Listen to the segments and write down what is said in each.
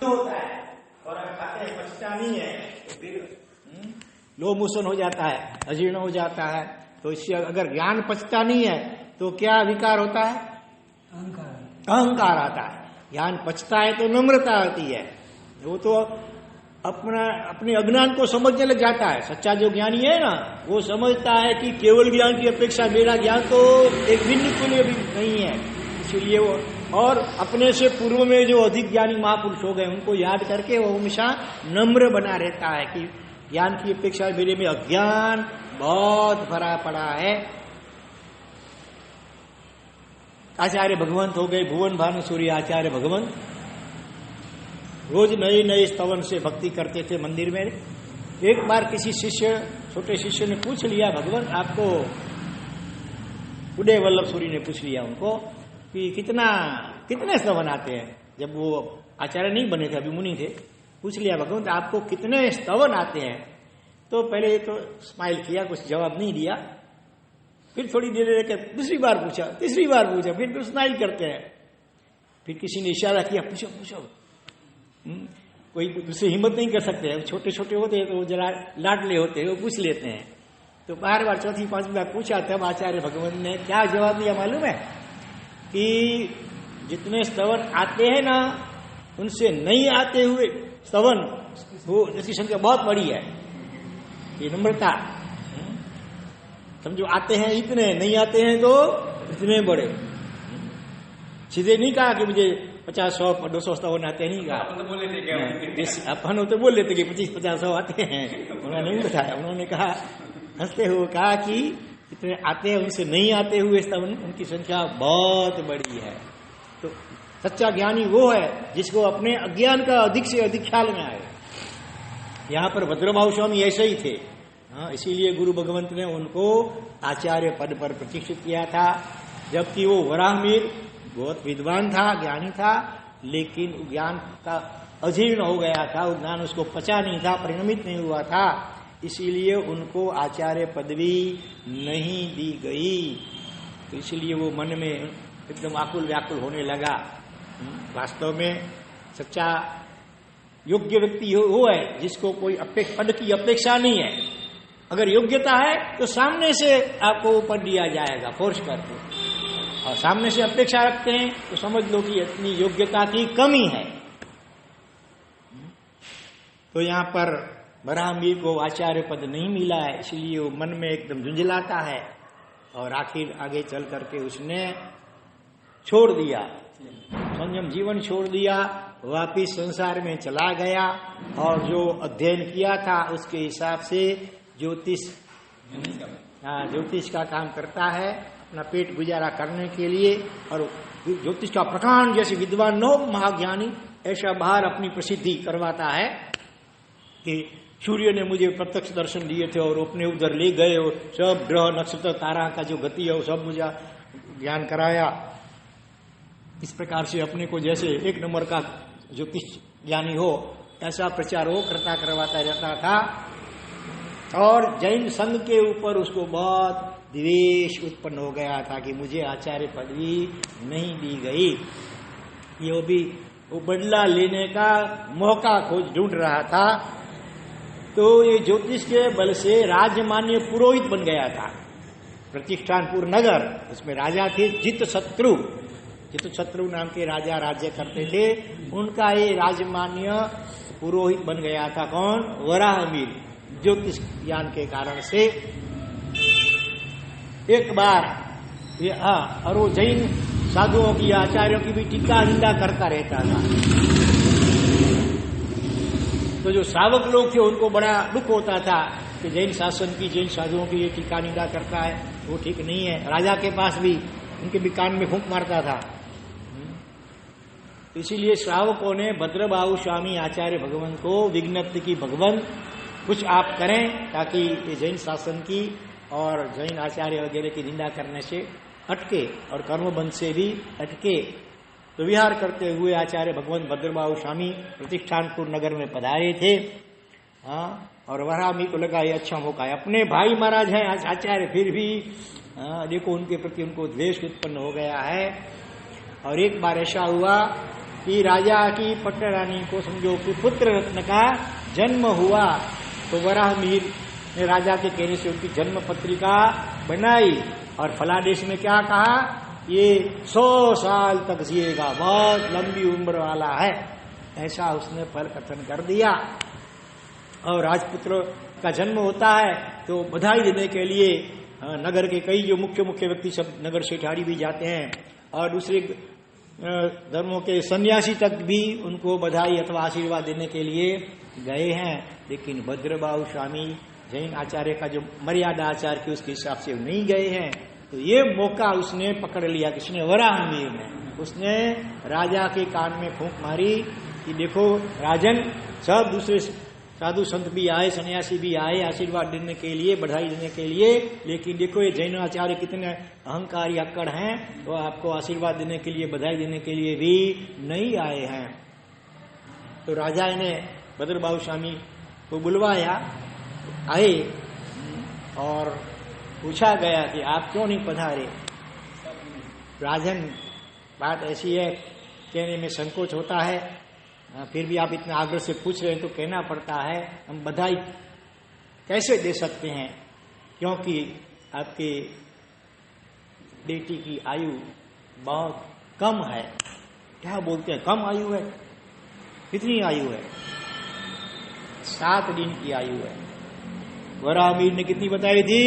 होता है और अगर खाते हैं पचता नहीं है तो फिर लो मोशन हो जाता है, अजीर्ण हो जाता है। तो इससे अगर ज्ञान पचता नहीं है तो क्या विकार होता है? अहंकार आता है। ज्ञान पचता है तो नम्रता आती है। वो तो अपने अज्ञान को समझने लग जाता है। सच्चा जो ज्ञानी है ना, वो समझता है कि केवल ज्ञान की अपेक्षा मेरा ज्ञान तो एक बिंदु के लिए भी नहीं है। इसलिए वो और अपने से पूर्व में जो अधिक ज्ञानी महापुरुष हो गए उनको याद करके वो हमेशा नम्र बना रहता है कि ज्ञान की अपेक्षा मेरे में अज्ञान बहुत भरा पड़ा है। आचार्य भगवंत हो गए, भुवन भानु सूर्य आचार्य भगवंत, रोज नए नए स्तवन से भक्ति करते थे मंदिर में। एक बार किसी शिष्य, छोटे शिष्य ने पूछ लिया, भगवंत आपको, उदय वल्लभ सूरी ने पूछ लिया उनको कि कितने स्तवन आते हैं। जब वो आचार्य नहीं बने थे, अभी मुनि थे, पूछ लिया भगवंत आपको कितने स्तवन आते हैं। तो पहले तो स्माइल किया, कुछ जवाब नहीं दिया। फिर थोड़ी देर रहकर दूसरी बार पूछा, तीसरी बार पूछा, फिर तो स्माइल करते हैं। फिर किसी ने इशारा किया, पूछो पूछो। कोई दूसरी हिम्मत नहीं कर सकते, छोटे छोटे होते हैं तो जरा लाडले होते हैं, वो पूछ लेते हैं। तो बार बार चौथी पांचवी बार पूछा, तब आचार्य भगवंत ने क्या जवाब दिया मालूम है? कि जितने स्तवन आते हैं ना, उनसे नहीं आते हुए स्तवन वो इसकी संख्या बहुत बड़ी है। ये नम्रता, समझो आते हैं इतने, नहीं आते हैं तो इतने बड़े। सीधे नहीं कहा कि मुझे 50, 100, 200 स्तवन आते हैं, नहीं कहा। अपन तो बोल लेते कि 25-50 100 आते हैं, उन्होंने नहीं बताया। उन्होंने कहा, हंसते हुए कहा कि इतने आते हैं, उनसे नहीं आते हुए स्तवन उनकी संख्या बहुत बड़ी है। तो सच्चा ज्ञानी वो है जिसको अपने अज्ञान का अधिक से अधिक ख्याल में आए। यहाँ पर भद्रभाव स्वामी ऐसे ही थे। हाँ, इसीलिए गुरु भगवंत ने उनको आचार्य पद पर प्रतिष्ठित किया था। जबकि वो वराहमिहिर बहुत विद्वान था, ज्ञानी था, लेकिन ज्ञान का अजीर्ण हो गया था, वो ज्ञान उसको पचा नहीं था, परिणमित नहीं हुआ था। इसीलिए उनको आचार्य पदवी नहीं दी गई। तो इसलिए वो मन में एकदम आकुल व्याकुल होने लगा। वास्तव में सच्चा योग्य व्यक्ति वो है जिसको कोई पद की अपेक्षा नहीं है। अगर योग्यता है तो सामने से आपको ऊपर दिया जाएगा फोर्स करके, और सामने से अपेक्षा रखते हैं तो समझ लो कि इतनी योग्यता की कमी है। तो यहाँ पर वराहमिहिर को आचार्य पद नहीं मिला है, इसलिए वो मन में एकदम झुंझलाता है और आखिर आगे चल करके उसने छोड़ दिया, संयम जीवन छोड़ दिया, वापिस संसार में चला गया और जो अध्ययन किया था उसके हिसाब से ज्योतिष का काम करता है अपना पेट गुजारा करने के लिए। और ज्योतिष का प्रकांड जैसे विद्वान नो महाज्ञानी ऐसा बाहर अपनी प्रसिद्धि करवाता है कि सूर्य ने मुझे प्रत्यक्ष दर्शन दिए थे और अपने उधर ले गए और सब ग्रह नक्षत्र तारा का जो गति है वो सब मुझे ज्ञान कराया। इस प्रकार से अपने को जैसे एक नंबर का ज्योतिष ज्ञानी हो ऐसा प्रचार वो करवाता रहता था। और जैन संघ के ऊपर उसको बहुत द्वेष उत्पन्न हो गया था कि मुझे आचार्य पदवी नहीं दी गई। ये भी वो बदला लेने का मौका खोज ढूंढ रहा था। तो ये ज्योतिष के बल से राजमान्य पुरोहित बन गया था। प्रतिष्ठानपुर नगर, उसमें राजा थे जितशत्रु नाम के राजा राज्य करते थे। उनका ये राजमान्य पुरोहित बन गया था। कौन? वराहमिहिर, ज्योतिष ज्ञान के कारण से। एक बार ये और वो जैन साधुओं की आचार्यों की भी टीका निंदा करता रहता था। तो जो श्रावक लोग थे उनको बड़ा दुख होता था कि जैन शासन की, जैन साधुओं की ये टीका निंदा करता है, वो ठीक नहीं है। राजा के पास भी उनके भी कान में फूंक मारता था। इसीलिए श्रावकों ने भद्रबाहु स्वामी आचार्य भगवंत को विज्ञप्ति की, भगवंत कुछ आप करें ताकि ये जैन शासन की और जैन आचार्य वगैरह की निंदा करने से अटके और कर्मबंध से भी अटके। तो विहार करते हुए आचार्य भगवंत भद्रबाहु स्वामी प्रतिष्ठानपुर नगर में पधारे थे। और वराहमिहिर को लगा ये अच्छा मौका है, अपने भाई महाराज हैं आचार्य, फिर भी देखो उनके प्रति उनको द्वेष उत्पन्न हो गया है। और एक बार ऐसा हुआ कि राजा की पट्टरानी को समझो कि पुत्र रत्न का जन्म हुआ, तो वराहमिहिर ने राजा के कहने से उनकी जन्म पत्रिका बनाई और फलादेश में क्या कहा, ये 100 साल तक जिएगा, बहुत लंबी उम्र वाला है, ऐसा उसने फल कथन कर दिया। और राजपुत्र का जन्म होता है तो बधाई देने के लिए नगर के कई जो मुख्य मुख्य व्यक्ति सब नगर से ठाड़ी भी जाते हैं और दूसरे धर्मों के सन्यासी तक भी उनको बधाई अथवा आशीर्वाद देने के लिए गए हैं। लेकिन भद्रबाहु स्वामी जैन आचार्य का जो मर्यादा आचार की उसके हिसाब से नहीं गए हैं। तो ये मौका उसने पकड़ लिया, किसने, वराहमिहिर ने। उसने राजा के कान में फूंक मारी कि देखो राजन, सब दूसरे साधु संत भी आए, सन्यासी भी आए आशीर्वाद देने के लिए, बधाई देने के लिए, लेकिन देखो ये जैन आचार्य कितने अहंकारी अक्कड़ हैं, तो आपको आशीर्वाद देने के लिए, बधाई देने के लिए भी नहीं आए हैं। तो राजा ने भद्रबाहु स्वामी को बुलवाया, आए और पूछा गया कि आप क्यों नहीं पधारे। राजन, बात ऐसी है, कहने में संकोच होता है, फिर भी आप इतना आग्रह से पूछ रहे हैं तो कहना पड़ता है। हम बधाई कैसे दे सकते हैं, क्योंकि आपके बेटी की आयु बहुत कम है। क्या बोलते हैं, कम आयु है? कितनी आयु है? 7 दिन की आयु है। वराहमिहिर ने कितनी बताई थी?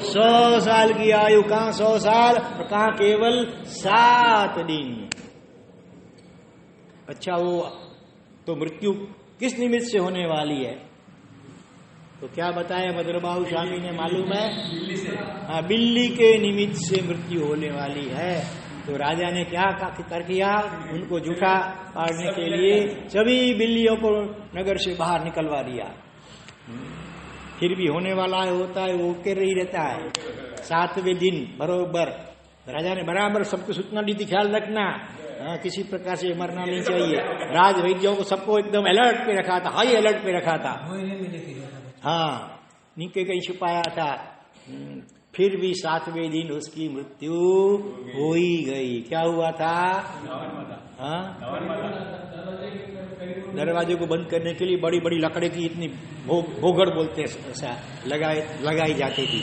100 साल की आयु। कहाँ 100 साल, और कहाँ केवल 7 दिन। अच्छा, वो तो मृत्यु किस निमित्त से होने वाली है? तो क्या बताया भद्रबाहु स्वामी ने, मालूम है? हाँ, बिल्ली के निमित्त से मृत्यु होने वाली है। तो राजा ने क्या कर किया, उनको जूठा पाड़ने के लिए सभी बिल्लियों को नगर से बाहर निकलवा दिया। फिर भी होने वाला होता है, वो कर रही रहता है। 7वें दिन बरोबर राजा ने बराबर सबको सूचना दी थी, ख्याल रखना, किसी प्रकार से मरना नहीं चाहिए। राज वैद्यों को सबको एकदम अलर्ट पे रखा था, हाई अलर्ट पे रखा था। हाँ, नीचे कहीं छुपाया था। फिर भी 7वें दिन उसकी मृत्यु हो ही गई। क्या हुआ था? हाँ, दरवाजे को बंद करने के लिए बड़ी बड़ी लकड़ी की इतनी भोगड़ बोलते हैं, ऐसा लगाई जाती थी।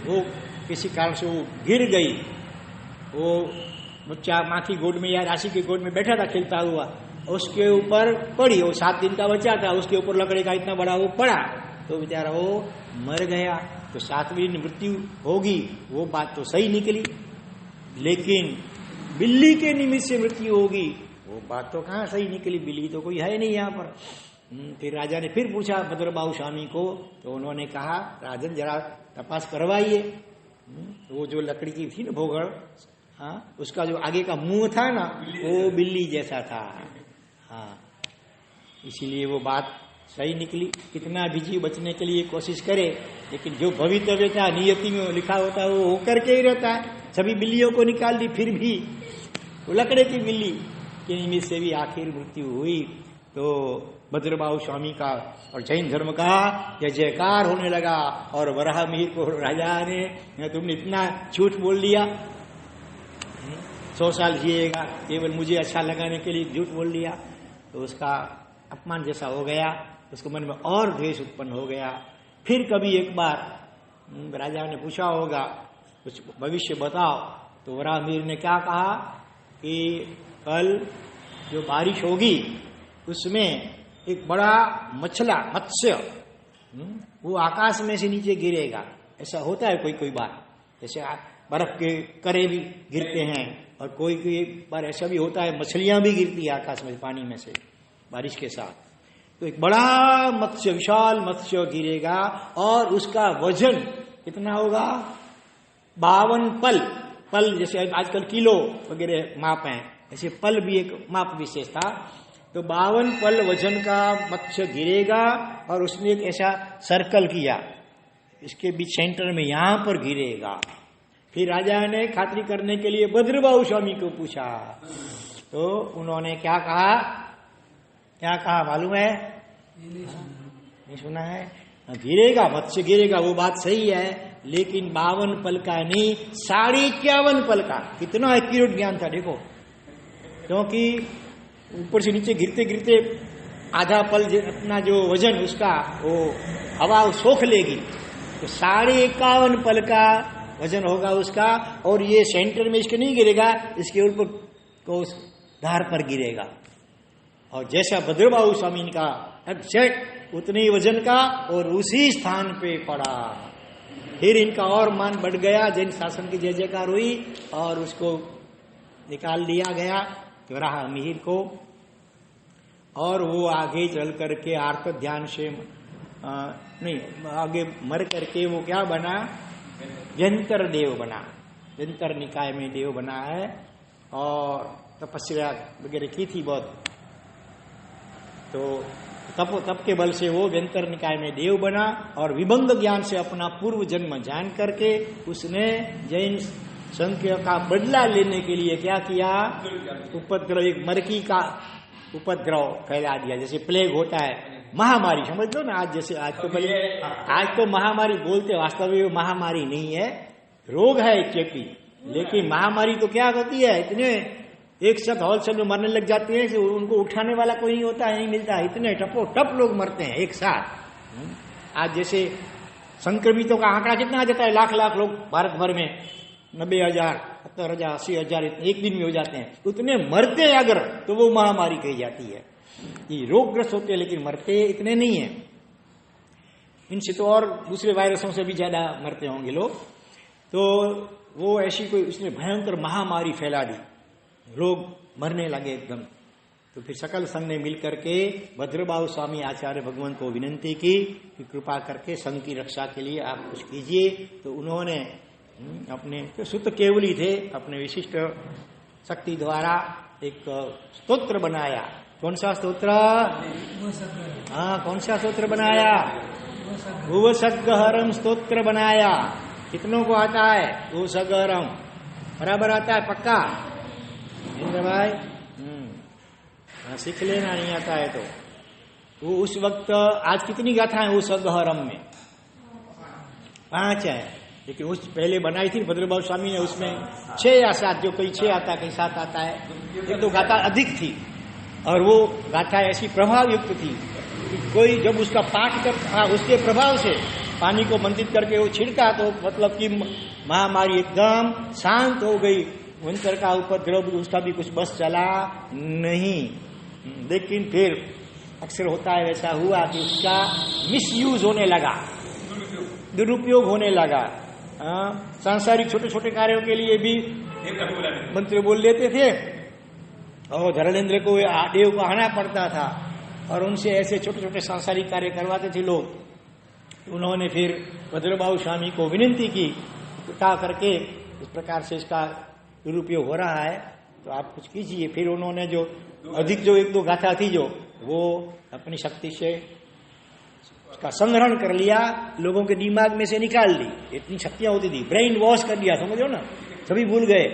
वो किसी कारण से वो गिर गई। वो बच्चा माँ की गोद में या राशि की गोद में बैठा था खेलता हुआ, उसके ऊपर पड़ी। वो 7 दिन का बच्चा था, उसके ऊपर लकड़ी का इतना बड़ा वो पड़ा, तो बेचारा वो मर गया। तो 7वें दिन मृत्यु होगी, वो बात तो सही निकली। लेकिन बिल्ली के निमित्त से मृत्यु होगी, वो बात तो कहाँ सही निकली? बिल्ली तो कोई है नहीं यहाँ पर। फिर राजा ने फिर पूछा भद्रबाहु स्वामी को, तो उन्होंने कहा, राजन जरा तपास करवाइए। वो जो लकड़ी की थी ना भोगड़, हाँ, उसका जो आगे का मुंह था ना, वो बिल्ली जैसा था। हाँ, इसीलिए वो बात सही निकली। कितना भी जीव बचने के लिए कोशिश करे, लेकिन जो भवितव्य था, नियति में लिखा होता है, वो होकर के ही रहता है। सभी बिल्लियों को निकाल दी, फिर भी वो लकड़े की बिल्ली के निमित्त से भी आखिर मृत्यु हुई। तो भद्रबाहु स्वामी का और जैन धर्म का यह जयकार होने लगा। और वराहमिहिर को राजा ने, तुमने इतना झूठ बोल दिया, 100 साल जिएगा, केवल मुझे अच्छा लगाने के लिए झूठ बोल दिया। तो उसका अपमान जैसा हो गया, उसके मन में और द्वेष उत्पन्न हो गया। फिर कभी एक बार राजा ने पूछा होगा, कुछ भविष्य बताओ। तो वराहमिहिर ने क्या कहा कि कल जो बारिश होगी उसमें एक बड़ा मत्स्य वो आकाश में से नीचे गिरेगा। ऐसा होता है कोई कोई बार, जैसे बर्फ के करे भी गिरते हैं, और कोई कोई बार ऐसा भी होता है मछलियां भी गिरती है आकाश में, पानी में से बारिश के साथ। तो एक बड़ा मत्स्य, विशाल मत्स्य गिरेगा, और उसका वजन कितना होगा? 52 पल जैसे आजकल किलो वगैरह माप हैं, ऐसे पल भी एक माप विशेष था। तो 52 पल वजन का मत्स्य गिरेगा, और उसने एक ऐसा सर्कल किया, इसके बीच सेंटर में यहां पर गिरेगा। फिर राजा ने खातरी करने के लिए भद्रबाहु स्वामी को पूछा, तो उन्होंने क्या कहा मालूम है? नहीं सुना है? गिरेगा, मत्स्य गिरेगा, वो बात सही है, लेकिन 52 पल का नहीं, 51.5 पल का। कितना एक्यूरेट ज्ञान था देखो। क्योंकि ऊपर से नीचे गिरते गिरते आधा पल अपना जो वजन उसका वो हवा सोख लेगी, तो 51.5 पल का वजन होगा उसका, और ये सेंटर में इसके नहीं गिरेगा, इसके ऊपर को उस धार पर गिरेगा। और जैसा भद्रबाहु स्वामी का एग्जैक्ट उतने ही वजन का और उसी स्थान पे पड़ा। फिर इनका और मान बढ़ गया, जैन शासन की जय जयकार हुई और उसको निकाल दिया गया चौराहा मिहिर को, और वो आगे चल करके आर्त ध्यान से नहीं आगे मर करके वो क्या बना, व्यंतर देव बना, व्यंतर निकाय में देव बना है, और तपस्या वगैरह की थी बहुत, तो तप के बल से वो व्यंतर निकाय में देव बना, और विभंग ज्ञान से अपना पूर्व जन्म जान करके उसने जैन संघ का बदला लेने के लिए क्या किया, उपद्रव, एक मरकी का उपद्रव फैला दिया। जैसे प्लेग होता है, महामारी समझ लो ना, आज जैसे आज तो महामारी बोलते, वास्तव में महामारी नहीं है, रोग है चेपी, लेकिन महामारी तो क्या होती है, इतने एक साथ होलसेल में मरने लग जाते हैं, उनको उठाने वाला कोई नहीं होता है, नहीं मिलता, इतने टपो टप लोग मरते हैं एक साथ। आज जैसे संक्रमितों का आंकड़ा कितना आ जाता है, लाख लाख लोग भारत भर में, 90,000, 70,000, 80,000 एक दिन में हो जाते हैं, उतने मरते हैं अगर, तो वो महामारी कही जाती है। ये रोगग्रस्त होते हैं लेकिन मरते इतने नहीं है, इनसे तो और दूसरे वायरसों से भी ज्यादा मरते होंगे लोग। तो वो ऐसी कोई उसने भयंकर महामारी फैला दी, लोग मरने लगे एकदम। तो फिर सकल संघ ने मिलकर के भद्रबाहु स्वामी आचार्य भगवान को विनंती की कि कृपा करके संघ की रक्षा के लिए आप कुछ कीजिए। तो उन्होंने अपने तो सुत केवली थे, अपने विशिष्ट शक्ति द्वारा एक स्तोत्र बनाया। कौन सा स्तोत्र? हाँ, कौन सा स्तोत्र बनाया? भुवसग्गहरम स्तोत्र बनाया। कितनों को आता है भुवसग्गहरम? बराबर आता है पक्का इंद्र भाई? सीख लेना, नहीं आता है तो। वो उस वक्त आज कितनी गाथा है भुवसग्गहरम में? 5 है, लेकिन उस पहले बनाई थी भद्रबाहु स्वामी ने, उसमें 6 या 7, जो कहीं 6 आता है कहीं 7 आता है, एक तो गाथा अधिक थी, और वो गाथा ऐसी प्रभाव युक्त थी कि कोई जब उसका पाठ करता, उसके प्रभाव से पानी को मंथित करके वो छिड़का, तो मतलब कि महामारी एकदम शांत हो गई। वंतर का उपद्रव उसका भी कुछ बस चला नहीं। लेकिन फिर अक्सर होता है वैसा हुआ कि उसका मिसयूज होने लगा, दुरुपयोग होने लगा। सांसारिक छोटे छोटे कार्यों के लिए भी मंत्र बोल लेते थे, और धर्मेंद्र को देव को आना पड़ता था, और उनसे ऐसे छोटे छोटे सांसारिक कार्य करवाते थे लोग। उन्होंने फिर भद्रबाहु स्वामी को विनंती की, कृपा करके इस प्रकार से इसका दुरुपयोग हो रहा है, तो आप कुछ कीजिए। फिर उन्होंने जो अधिक जो 1-2 गाथा थी, जो वो अपनी शक्ति से उसका संग्रहण कर लिया, लोगों के दिमाग में से निकाल दी। इतनी शक्तियां होती थी, ब्रेन वॉश कर दिया, समझो ना, सभी भूल गए।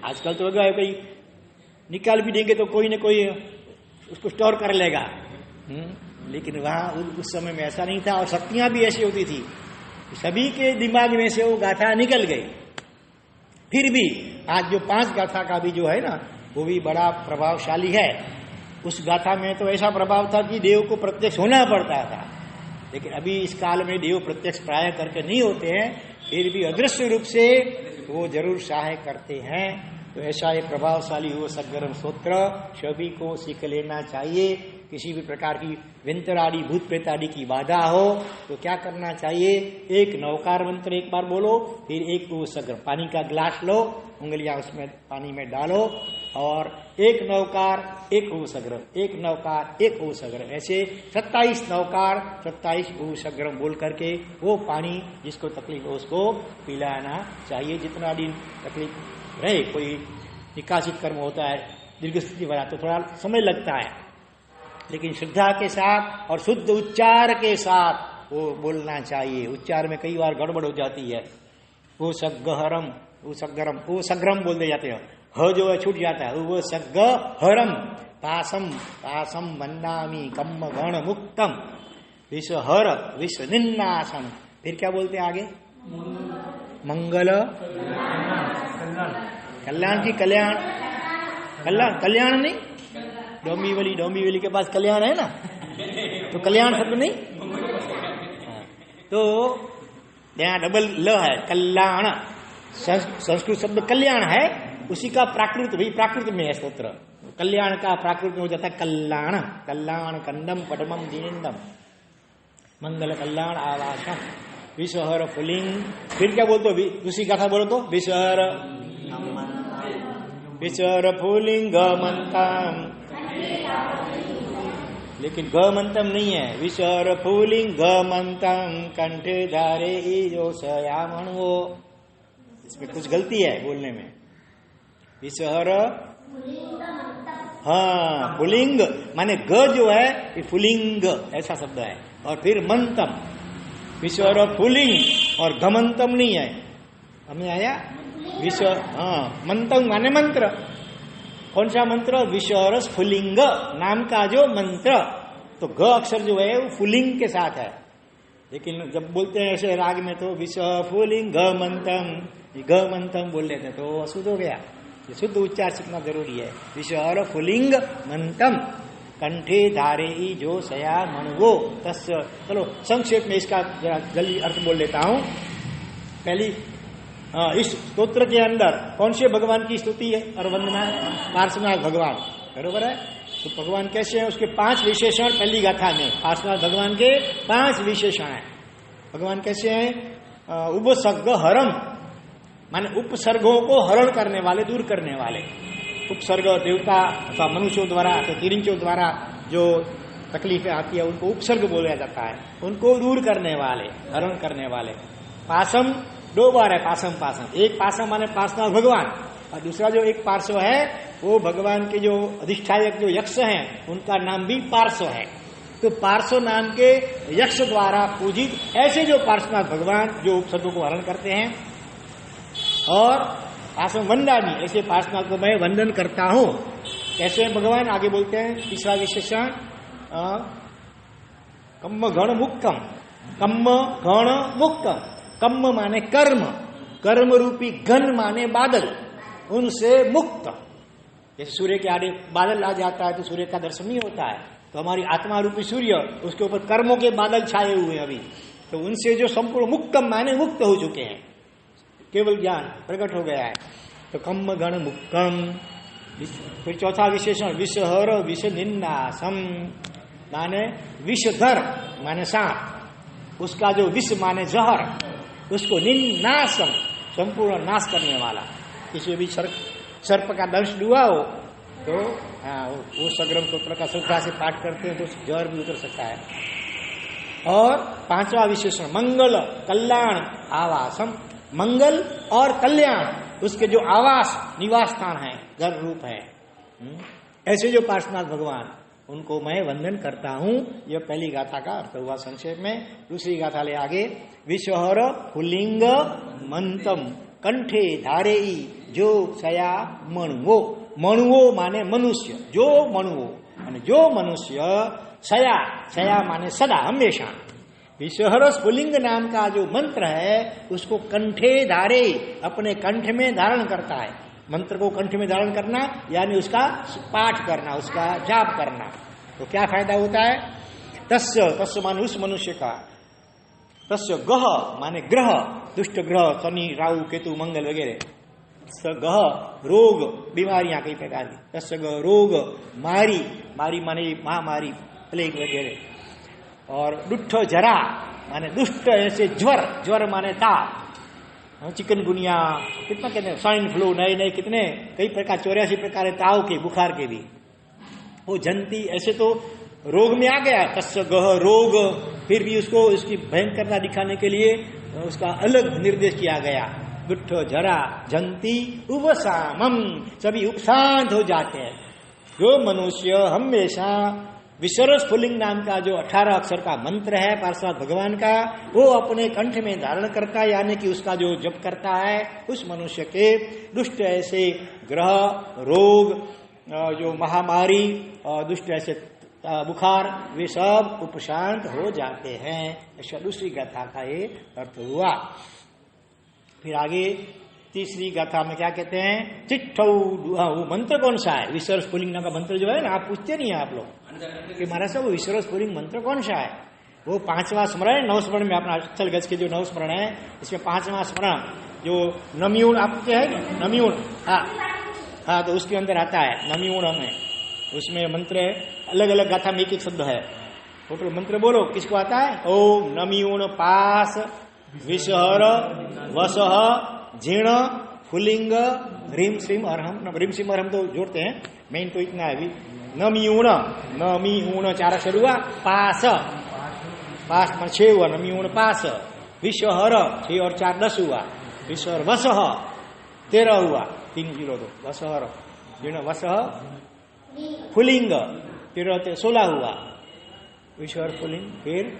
आजकल तो लगा है कहीं निकाल भी देंगे तो कोई न कोई उसको स्टोर कर लेगा, लेकिन वहां उस समय में ऐसा नहीं था, और शक्तियां भी ऐसी होती थी, सभी के दिमाग में से वो गाथा निकल गई। फिर भी आज जो 5 गाथा का भी जो है ना, वो भी बड़ा प्रभावशाली है। उस गाथा में तो ऐसा प्रभाव था कि देव को प्रत्यक्ष होना पड़ता था, लेकिन अभी इस काल में देव प्रत्यक्ष प्राय करके नहीं होते हैं, फिर भी अदृश्य रूप से वो जरूर सहाय करते हैं। तो ऐसा एक प्रभावशाली वो सद्गरम स्तोत्र सभी को सीख लेना चाहिए। किसी भी प्रकार की व्यंतर आदि भूत प्रेत आदि की बाधा हो तो क्या करना चाहिए, एक नवकार मंत्र एक बार बोलो, फिर एक वो सगर पानी का ग्लास लो, उंगलियां उसमें पानी में डालो, और एक नवकार एक उपसग्रह, एक नवकार एक उपसग्रह, ऐसे 27 नवकार 27 उपसग्रह बोल करके वो पानी जिसको तकलीफ हो उसको पिलाना चाहिए। जितना दिन तकलीफ रहे, कोई निकासित कर्म होता है दीर्घ स्थिति वाला तो थोड़ा समय लगता है, लेकिन श्रद्धा के साथ और शुद्ध उच्चार के साथ वो बोलना चाहिए। उच्चार में कई बार गड़बड़ हो जाती है, वो सग्गहरम, वो सग्गरम, वो सग्रम बोल दे जाते हैं, ह जो है छूट जाता है, वो सग्गहरम, पासम पासम वन्दामी कम्म गण मुक्तम विश्वहर विश्व निन्नासम। फिर क्या बोलते हैं आगे, मंगल कल्याण की कल्याण, कल्याण नहीं, डोंबिवली के पास कल्याण है ना, तो कल्याण शब्द नहीं। तो यहाँ डबल ल है, कल्याण। संस्कृत शब्द कल्याण है, उसी का प्राकृत, भाई प्राकृत में है स्तोत्र। कल्याण का प्राकृत में हो जाता है कल्याण। कल्याण कंदम पटमम दीनिंदम मंगल कल्याण आवासम विषहर पुलिंग। फिर क्या बोलते हो, दूसरी गाथा बोलो तो, विषहर पुलिंग गमंतम, लेकिन गमंतम नहीं है, विषहर पुलिंग गमंतम कंठे धारे ईजो सयामणो। इसमें कुछ गलती है बोलने में। विषहर, हाँ पुलिंग माने ग जो है ये पुलिंग ऐसा शब्द है, और फिर मंतम, विषहर पुलिंग और घमंतम नहीं है। हमें आया विश्व, हाँ मंतम माने मंत्र। कौन सा मंत्र, विषहर स्फुलिंग नाम का जो मंत्र, तो ग अक्षर जो है वो फुलिंग के साथ है। लेकिन जब बोलते हैं ऐसे राग में तो विश्व फुलिंग ग मंतम बोल लेते तो अशुद्ध हो गया। शुद्ध उच्चार सीखना जरूरी है। विषहर फुलिंग मंतम कंठे धारे जो सया मणुवो तस्य। चलो संक्षेप में इसका जरा जल्दी अर्थ बोल लेता हूं। पहली इस स्तोत्र के अंदर कौन से भगवान की स्तुति है और वंदना है, पार्श्वनाथ भगवान, बरोबर है। तो भगवान कैसे हैं, उसके 5 विशेषण पहली गाथा में। पार्श्वनाथ भगवान के 5 विशेषण हैं। भगवान कैसे हैं, उपसर्ग हरम माने उपसर्गों को हरण करने वाले, दूर करने वाले। उपसर्ग देवता अथवा मनुष्यों द्वारा अथवा तिरिंचों द्वारा जो तकलीफें आती है उनको उपसर्ग बोला जाता है, उनको दूर करने वाले, हरण करने वाले। पासम 2 बार है, पासम पासम। एक पासम माने पार्श्वनाथ भगवान, और दूसरा जो एक पार्श्व है वो भगवान के जो अधिष्ठायक जो यक्ष हैं उनका नाम भी पार्श्व है। तो पार्श्व नाम के यक्ष द्वारा पूजित ऐसे जो पार्श्वनाथ भगवान जो उपसर्गों को हरण करते हैं, और पार्श्व वंदानी, ऐसे पार्श्वनाथ को मैं वंदन करता हूं। कैसे भगवान, आगे बोलते हैं तीसरा विशेषण, कम्म गण मुक्तम। कम्म गण मुक्तम, कम्म माने कर्म, कर्म रूपी गण माने बादल, उनसे मुक्त। जैसे सूर्य के आगे बादल आ जाता है तो सूर्य का दर्शन नहीं होता है, तो हमारी आत्मा रूपी सूर्य, उसके ऊपर कर्मों के बादल छाए हुए अभी, तो उनसे जो संपूर्ण मुक्तम माने मुक्त हो चुके हैं, केवल ज्ञान प्रकट हो गया है। तो कम्म गण मुक्तम। फिर चौथा विशेषण विषहर विष निन्नासम माने विषधर माने सांप, उसका जो विष माने जहर, उसको निन्नासम संपूर्ण नाश करने वाला। किसी भी सर्प का दंश हुआ हो तो वो सग्रम स्तोत्र का श्रद्धा से पाठ करते हैं तो जहर भी उतर सकता है। और 5वां विशेषण मंगल कल्याण आवासम, मंगल और कल्याण उसके जो आवास निवास स्थान है, घर रूप है, ऐसे जो पार्श्वनाथ भगवान, उनको मैं वंदन करता हूं। यह पहली गाथा का अर्थ हुआ संक्षेप में। दूसरी गाथा ले आगे, विषहर पुलिंग मंतम कंठे धारेई जो सया मणुवो। मणुवो माने मनुष्य, जो मणुवो माने जो मनुष्य, सया, सया माने सदा हमेशा। विषहर स्फुलिंग नाम का जो मंत्र है उसको कंठे धारे, अपने कंठ में धारण करता है। मंत्र को कंठ में धारण करना यानी उसका पाठ करना, उसका जाप करना। तो क्या फायदा होता है, तस्य, तस्य माने उस मनुष्य का, तस्य गह माने ग्रह, दुष्ट ग्रह शनि राहु केतु मंगल वगैरह, तस्य गह रोग बीमारियां कई प्रकार की, तस्य गह रोग मारी, मारी माने महामारी प्लेग वगैरह, और दुष्ट जरा माने दुष्ट ऐसे ज्वर, ज्वर माने ताप, चिकनगुनिया कितना कहते हैं, स्वाइन फ्लू, नए नए कितने कई प्रकार 84 प्रकार ताव के, बुखार के भी, वो जंती ऐसे तो रोग में आ गया। तस्य गह रोग, फिर भी उसको इसकी भयंकरता दिखाने के लिए उसका अलग निर्देश किया गया। दुष्ट जरा जंती उपसामम, सभी उपशांत हो जाते हैं। जो मनुष्य हमेशा विषहर स्फुलिंग नाम का जो 18 अक्षर का मंत्र है पार्श्वनाथ भगवान का, वो अपने कंठ में धारण करता है, यानी कि उसका जो जप करता है, उस मनुष्य के दुष्ट ऐसे ग्रह रोग, जो महामारी और दुष्ट ऐसे बुखार, वे सब उपशांत हो जाते हैं। ऐसा दूसरी गाथा का ये अर्थ हुआ। फिर आगे तीसरी गाथा में क्या कहते हैं, चिट्ठौ। वो मंत्र कौन सा है? विसर्ग स्फुलिंग नाम का मंत्र जो है ना, आप पूछते नहीं है आप लोग कि महाराज साहब वो विसर्ग स्फुलिंग मंत्र कौन सा है? वो 5वां स्मरण, 9 स्मरण में अपना अचल गज के जो 9 स्मरण है, इसमें 5वां स्मरण जो नम्यूण आपके है, नम्यूण, हाँ तो उसके अंदर आता है नम्यूण में। उसमें मंत्र अलग अलग गाथा में एक एक शब्द है। टोटल मंत्र बोलो, किसको आता है? ओम नम्यूण पास विषहर वसह झीण फुलिंग ह्रीम श्रीम अरहम। ह्रीम श्रीम अरहम तो जोड़ते हैं, मेन तो इतना है अभी। नम्यूण, नमीऊण 4 अक्षर हुआ, पास, पास में 6 हुआ, नमीऊण पास। विषहर 6 और 4 10 हुआ, विषहर वसह 13 हुआ, 3 0 2 वसहर झीण वसह फुलिंग 13 16 हुआ, विषहर फुलिंग। फिर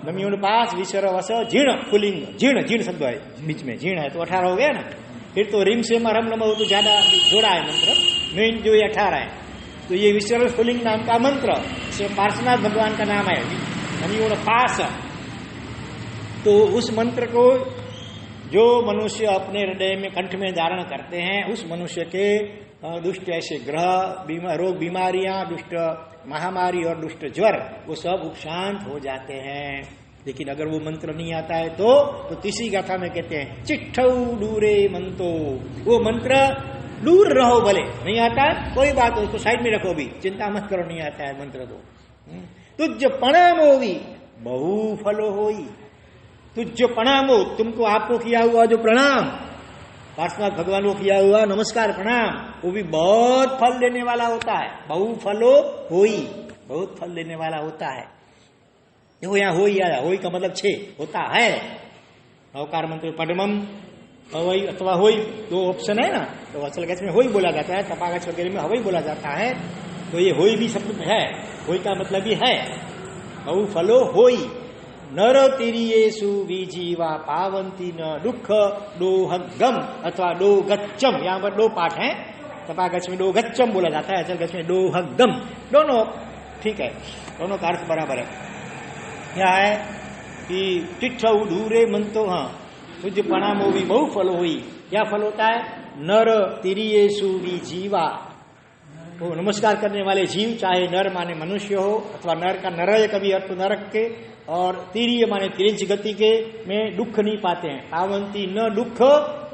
नम्यूण पास विषहर वसह झीण फुलिंग, झीण झीण शब्द है बीच में, झीण है तो 18 हो गया ना। फिर तो रिम से मरम नमो तो ज्यादा जोड़ा है मंत्र, मेन जो ये 18 है। तो ये विषहर फुलिंग नाम का मंत्र, इसमें पार्श्वनाथ भगवान का नाम है नम्यूण पास। तो उस मंत्र को जो मनुष्य अपने हृदय में कंठ में धारण करते हैं, उस मनुष्य के दुष्ट ऐसे ग्रह, रोग, बीमारियां, दुष्ट महामारी और दुष्ट ज्वर वो सब उपशांत हो जाते हैं। लेकिन अगर वो मंत्र नहीं आता है तो तीसरी गाथा में कहते हैं चिट्ठौ दूरे मंतो। वो मंत्र दूर रहो, भले नहीं आता है कोई बात, उसको साइड में रखो, भी चिंता मत करो, नहीं आता है मंत्र तो। तुझ प्रणाम होवी बहु फलो होई। तुझ प्रणाम हो, तुमको आपको किया हुआ जो प्रणाम, पार्श्वनाथ भगवान को किया हुआ नमस्कार प्रणाम, वो भी बहुत फल देने वाला होता है। बहु फलो होई, बहुत फल देने वाला होता है। देखो यहाँ होई आया, होई का मतलब 6 होता है। अवकार मंत्र पद्मम हवई अथवा होई 2 ऑप्शन है ना, तो अचल गज में होई बोला जाता है, तपागज वगैरह में हवई बोला जाता है। तो ये होई भी शब्द है, होई का मतलब भी है बहु फलो होई। नर तिरियेसु विजीवा पावंती न दुख डोहगम अथवा डोगच्चम, यहाँ पर 2 पाठ हैं। तपागच में डोगच्चम बोला जाता है, अचल गच में डोहगम, दोनों ठीक है, दोनों का अर्थ बराबर है। क्या है कि टिठौ दूरे मंतो, हाँ तुझ प्रणाम होवी बहु फल होई। क्या फल होता है? नर तिरियेसु विजीवा, तो नमस्कार करने वाले जीव, चाहे नर माने मनुष्य हो अथवा नर का नरय कभी अर्थ नरक के, और तीर्य माने तिरंज गति के में दुख नहीं पाते हैं। पावंती न दुख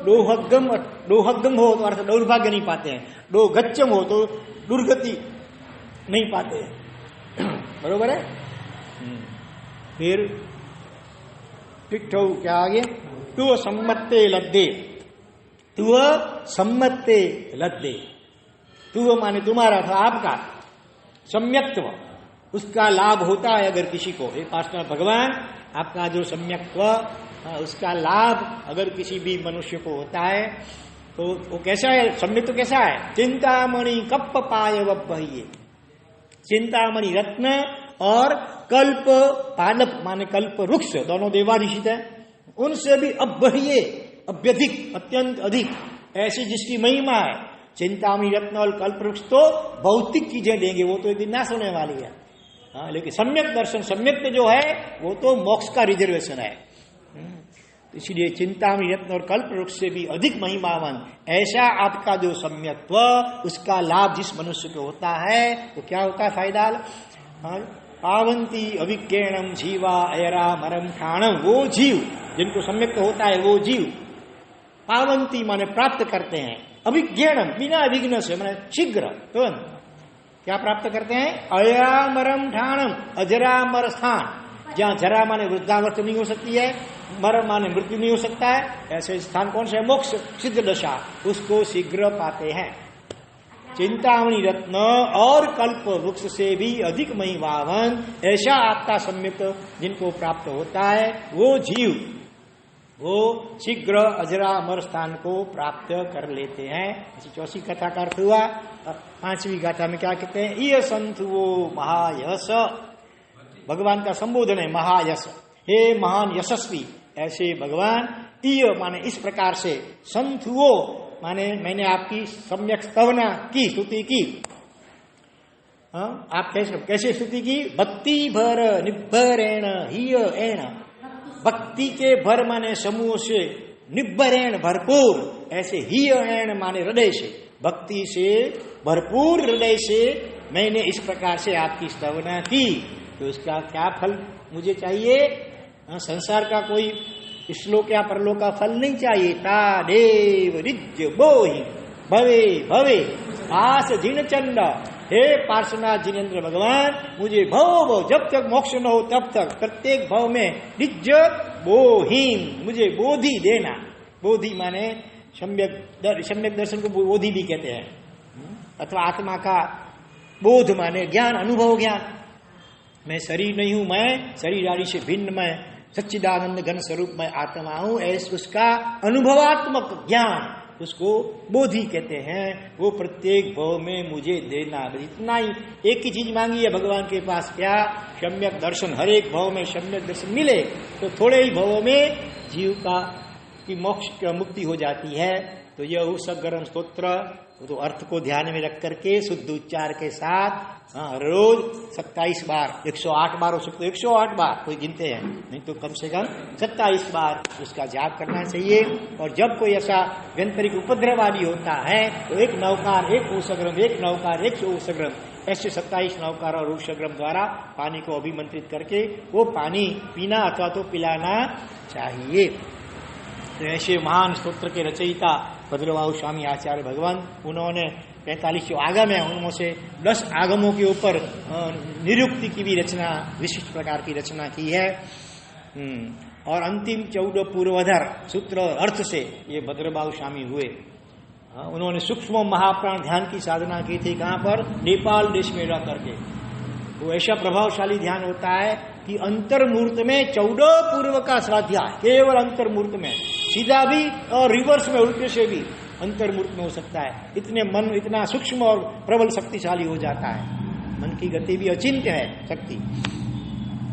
डोहगम, डोहगम हो तो अर्थ दौर्भाग्य नहीं पाते हैं, डोगच्चम हो तो दुर्गति नहीं पाते हैं। बरोबर है। फिर टिठौ क्या आगे, तु सम्मत्ते लद्दे, तु सम्मत्ते लद्दे। तु माने तुम्हारा था, आपका, सम्यक्त्व उसका लाभ होता है अगर किसी को। हे पार्श्वनाथ भगवान, आपका जो सम्यक्त्व उसका लाभ अगर किसी भी मनुष्य को होता है तो वो कैसा है? सम्यक्त्व कैसा है? चिंतामणि कप्प पाय वब्बहिये, चिंतामणि रत्न और कल्प पानप माने कल्प वृक्ष, दोनों देवाधीशित है, उनसे भी अब्बहिये अत्यधिक, अत्यंत अधिक, ऐसी जिसकी महिमा है। चिंतामणि रत्न और कल्प वृक्ष तो भौतिक चीजें देंगे, वो तो एक दिन नाश होने वाली है। हाँ, लेकिन सम्यक दर्शन, सम्यक जो है वो तो मोक्ष का रिजर्वेशन है। इसलिए चिंतामणि रत्न और कल्प वृक्ष से भी अधिक महिमावान ऐसा आपका जो सम्यक्त्व, उसका लाभ जिस मनुष्य को होता है तो क्या होता है फायदा? हाँ, पावंती अविज्ञानम जीवा ऐरा मरम ठाणम, वो जीव जिनको सम्यक्त्व होता है वो जीव पावंती माने प्राप्त करते हैं, अभिज्ञानम बिना विघ्न से माने शीघ्र तुरंत क्या प्राप्त करते हैं? अयामरम ठाणम, अजरामर स्थान, जहाँ जरा माने वृद्धावस्था नहीं हो सकती है, मर माने मृत्यु नहीं हो सकता है, ऐसे स्थान कौन से? मोक्ष सिद्ध दशा, उसको शीघ्र पाते हैं। चिंतामणि रत्न और कल्प वृक्ष से भी अधिक महिमावान ऐसा आपका सम्यक जिनको प्राप्त होता है वो जीव, वो शीघ्र अजरामर स्थान को प्राप्त कर लेते हैं। ऐसी 4वीं कथा का अर्थ हुआ। 5वीं गाथा में क्या कहते हैं? ये संत वो महायश, भगवान का संबोधन है महायश, हे महान यशस्वी ऐसे भगवान। ईय माने इस प्रकार से, संत वो माने मैंने आपकी सम्यक स्तवना की, स्तुति की। आप कैसे स्तुति की? भक्ति भर निभरेण हिय एण, भक्ति के भर माने समूह से निब्बरेण भरपूर, ऐसे ही एण माने हृदय से, भक्ति से भरपूर हृदय से मैंने इस प्रकार से आपकी स्तवना की, तो इसका क्या फल मुझे चाहिए? संसार का कोई श्लोक या परलोक का फल नहीं चाहिए। तादेव रिज्य बोहि भवे भवे आस जिन चंड, हे पार्श्वनाथ जिनेन्द्र भगवान, मुझे भव जब तक मोक्ष न हो तब तक प्रत्येक भव में रिज्य बोहिम, मुझे बोधि देना। बोधि माने सम्यक दर्शन को बोधि भी कहते हैं, अथवा आत्मा का बोध माने ज्ञान, अनुभव ज्ञान। मैं शरीर नहीं हूं, मैं शरीर आदि से भिन्न, मैं सच्चिदानंद घन स्वरूप मैं आत्मा हूं, ऐसे उसका अनुभवात्मक ज्ञान, उसको बोधि कहते हैं। वो प्रत्येक भव में मुझे देना। इतना ही, एक ही चीज मांगी है भगवान के पास, क्या? सम्यक दर्शन। हर एक भव में सम्यक दर्शन मिले तो थोड़े ही भवों में जीव का की मोक्ष मुक्ति हो जाती है। तो यह सगरम स्तोत्र, तो अर्थ को ध्यान में रख करके शुद्ध उच्चार के साथ रोज 27 बार, 108 बार हो सकते, 108 बार कोई गिनते हैं, नहीं तो कम से कम 27 बार उसका जाप करना चाहिए। और जब कोई ऐसा व्यंतरिक उपद्रवादी होता है तो एक नौकार एक ऊषग्रम, एक नौकार एक ऊषग्रम, ऐसे 27 नौकार और ऊषग्रम द्वारा पानी को अभिमंत्रित करके वो पानी पीना अथवा तो पिलाना चाहिए। तो ऐसे महान स्तोत्र के रचयिता भद्रबाहु स्वामी आचार्य भगवान, उन्होंने 45 जो आगम है उनमें से 10 आगमों के ऊपर निरुक्ति की भी रचना, विशिष्ट प्रकार की रचना की है। और अंतिम 14 पूर्वधर सूत्र अर्थ से ये भद्रबाहु स्वामी हुए। उन्होंने सूक्ष्म महाप्राण ध्यान की साधना की थी। कहाँ पर? नेपाल देश में रह करके। वो ऐसा प्रभावशाली ध्यान होता है कि अंतर्मूर्त में 14 पूर्व का स्वाध्याय, केवल अंतर्मूर्त में, सीधा भी और रिवर्स में उल्टे से भी अंतर्मूर्त में हो सकता है। इतने मन इतना सूक्ष्म और प्रबल शक्तिशाली हो जाता है, मन की गति भी अचिंत्य है शक्ति।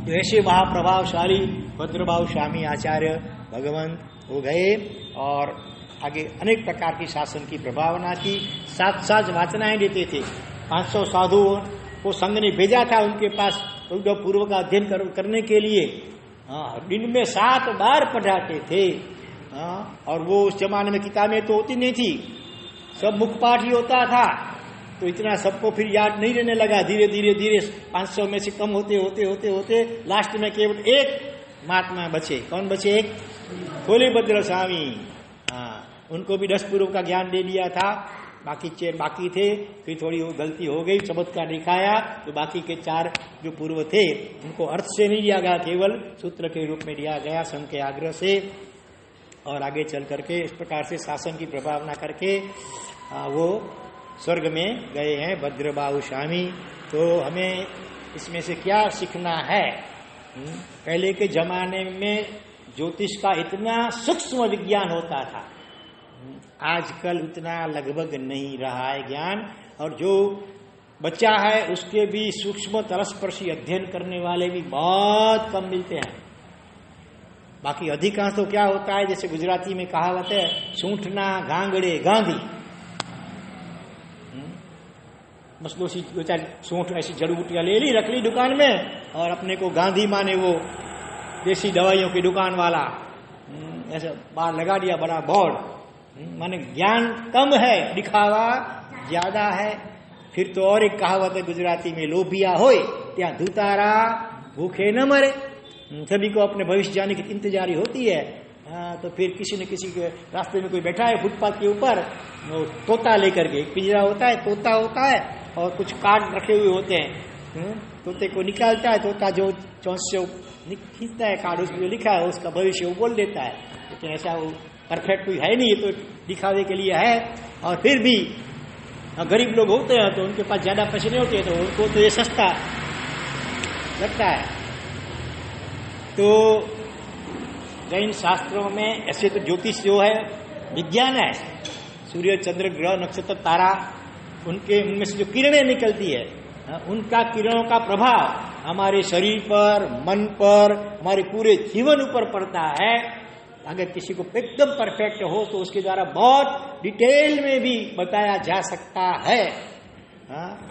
तो ऐसे महाप्रभावशाली भद्रबाहु स्वामी आचार्य भगवान हो गए और आगे अनेक प्रकार की शासन की प्रभावना की। साथ साथ वाचनाएं देते थे। 500 साधुओं को संघ ने भेजा था उनके पास पूर्व का अध्ययन करने के लिए। दिन में 7 बार पढ़ाते थे। और वो उस जमाने में किताबें तो होती नहीं थी, सब मुखपाठ ही होता था, तो इतना सबको फिर याद नहीं रहने लगा। धीरे धीरे धीरे 500 में से कम होते होते होते होते लास्ट में केवल एक महात्मा बचे। कौन बचे? एक खोलेभद्र स्वामी। उनको भी 10 पूर्व का ज्ञान दे दिया था। बाकी थे, फिर थोड़ी वो गलती हो गई, चमत्कार दिखाया, तो बाकी के 4 जो पूर्व थे उनको अर्थ से नहीं दिया गया, केवल सूत्र के रूप में दिया गया संघ के आग्रह से। और आगे चल करके इस प्रकार से शासन की प्रभावना करके वो स्वर्ग में गए हैं भद्रबाहु स्वामी। तो हमें इसमें से क्या सीखना है? पहले के जमाने में ज्योतिष का इतना सूक्ष्म विज्ञान होता था, आजकल उतना लगभग नहीं रहा है ज्ञान। और जो बच्चा है उसके भी सूक्ष्म तरस्पर्शी अध्ययन करने वाले भी बहुत कम मिलते हैं। बाकी अधिकांश तो क्या होता है, जैसे गुजराती में कहावत है, सूंठना गांगड़े गांधी। बस 2-4 सूंठ ऐसी जड़ी बूटियां ले ली, रख ली दुकान में, और अपने को गांधी माने वो देसी दवाइयों की दुकान वाला, ऐसा बाहर लगा दिया बड़ा बोर्ड। माने ज्ञान कम है, दिखावा ज्यादा है। फिर तो और एक कहावत है गुजराती में, लोभिया होए त्या धुतारा भूखे न मरे। सभी को अपने भविष्य जाने की इंतजारी होती है। तो फिर किसी न किसी के रास्ते में कोई बैठा है फुटपाथ के ऊपर, तोता लेकर के, पिंजरा होता है, तोता होता है और कुछ कार्ड रखे हुए होते हैं। तोते को निकालता है, तोता जो चौंस से खींचता है कार्ड, उसमें जो लिखा है उसका भविष्य वो बोल देता है। लेकिन ऐसा वो परफेक्ट कोई है नहीं, ये तो दिखावे के लिए है। और फिर भी गरीब लोग होते हैं तो उनके पास ज्यादा पैसे नहीं होते, तो उनको तो ये सस्ता लगता है। तो जैन शास्त्रों में ऐसे तो ज्योतिष जो है विज्ञान है, सूर्य चंद्र ग्रह नक्षत्र तारा, उनमें से जो किरणें निकलती है, उनका किरणों का प्रभाव हमारे शरीर पर, मन पर, हमारे पूरे जीवन ऊपर पड़ता है। अगर किसी को एकदम परफेक्ट हो तो उसके द्वारा बहुत डिटेल में भी बताया जा सकता है।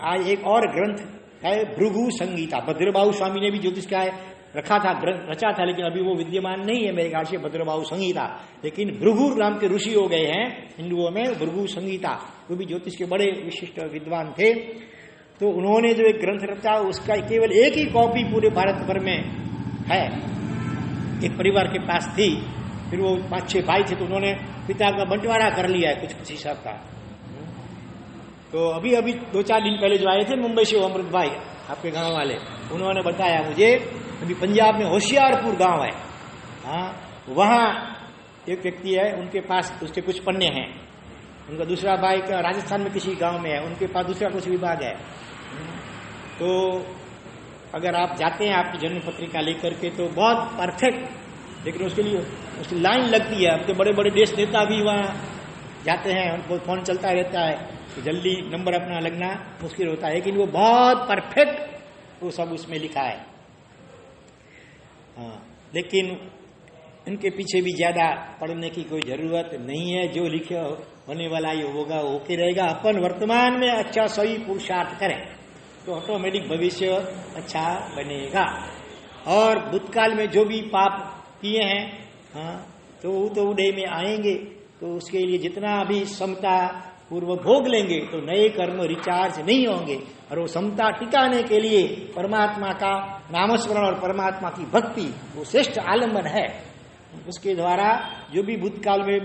आज एक और ग्रंथ है भृगु संगीता, भद्रबाहु स्वामी ने भी ज्योतिष का है, रखा था, रचा था, लेकिन अभी वो विद्यमान नहीं है मेरे ख्याल से, भद्रबाहु संहिता। लेकिन भृगु नाम के ऋषि हो गए हैं हिंदुओं में, भृगु संहिता, वो भी ज्योतिष के बड़े विशिष्ट विद्वान थे। तो उन्होंने जो एक ग्रंथ रचा उसका केवल एक ही कॉपी पूरे भारत भर में है, एक परिवार के पास थी। फिर वो 5-6 भाई थे तो उन्होंने पिता का बंटवारा कर लिया है कुछ हिसाब का। तो अभी 2-4 दिन पहले जो आए थे मुंबई से, वो अमृत भाई आपके गांव वाले, उन्होंने बताया मुझे, अभी पंजाब में होशियारपुर गांव है, हाँ, वहां एक व्यक्ति है, उनके पास उसके कुछ पन्ने हैं। उनका दूसरा भाई का राजस्थान में किसी गांव में है, उनके पास दूसरा कुछ विभाग है। तो अगर आप जाते हैं आपकी जन्म पत्रिका लेकर के तो बहुत परफेक्ट, लेकिन उसके लिए उसकी लाइन लगती है। अब तो बड़े बड़े देश नेता भी वहाँ जाते हैं, उनको फोन चलता रहता है, तो जल्दी नंबर अपना लगना मुश्किल होता है, लेकिन वो बहुत परफेक्ट वो सब उसमें लिखा है। हाँ, लेकिन इनके पीछे भी ज्यादा पढ़ने की कोई जरूरत नहीं है, जो लिखे होने वाला ये होगा होके रहेगा। अपन वर्तमान में अच्छा सही पुरुषार्थ करें तो ऑटोमेटिक भविष्य अच्छा बनेगा। और भूतकाल में जो भी पाप किए हैं, हाँ, तो वो तो उदय में आएंगे, तो उसके लिए जितना भी समता पूर्व भोग लेंगे तो नए कर्म रिचार्ज नहीं होंगे। और वो समता टिकाने के लिए परमात्मा का नामस्मरण और परमात्मा की भक्ति वो श्रेष्ठ आलम्बन है। उसके द्वारा जो भी भूतकाल में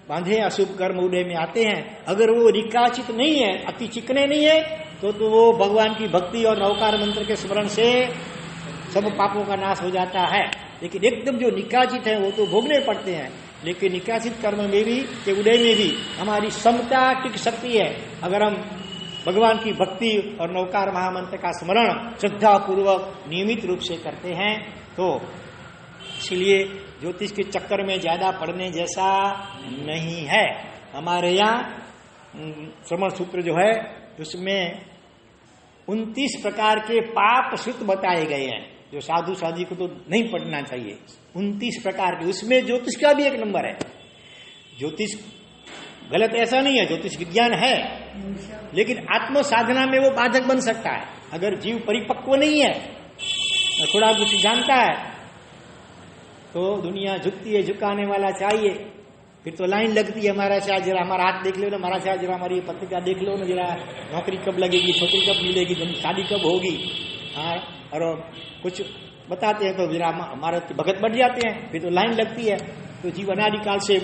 बांधे अशुभ कर्म उदय में आते हैं, अगर वो रिकाचित नहीं है, अति चिकने नहीं है, तो वो भगवान की भक्ति और नवकार मंत्र के स्मरण से सब पापों का नाश हो जाता है। लेकिन एकदम जो निकाचित है वो तो भोगने पड़ते हैं। लेकिन निकासित कर्म में भी, के उदय में भी हमारी समता टिक सकती है अगर हम भगवान की भक्ति और नवकार महामंत्र का स्मरण श्रद्धा पूर्वक नियमित रूप से करते हैं। तो इसलिए ज्योतिष के चक्कर में ज्यादा पढ़ने जैसा नहीं है। हमारे यहाँ श्रवण सूत्र जो है उसमें 29 प्रकार के पाप सूत्र बताए गए हैं, जो साधु साधी को तो नहीं पढ़ना चाहिए। 29 प्रकार के, उसमें ज्योतिष का भी एक नंबर है। ज्योतिष गलत ऐसा नहीं है, ज्योतिष विज्ञान है, लेकिन आत्म साधना में वो बाधक बन सकता है। अगर जीव परिपक्व नहीं है, थोड़ा कुछ जानता है, तो दुनिया झुकती है, झुकाने वाला चाहिए। फिर तो लाइन लगती है, हमारा शायद जरा हमारा हाथ देख लो ना, हमारा शायद जरा हमारी पत्रिका देख लो ना, जरा नौकरी कब लगेगी, छोकरी कब मिलेगी, शादी कब होगी, हाँ, और कुछ बताते हैं तो जरा हमारा भगत बढ़ जाते हैं। फिर तो लाइन लगती है। तो जीव अनादिकाल से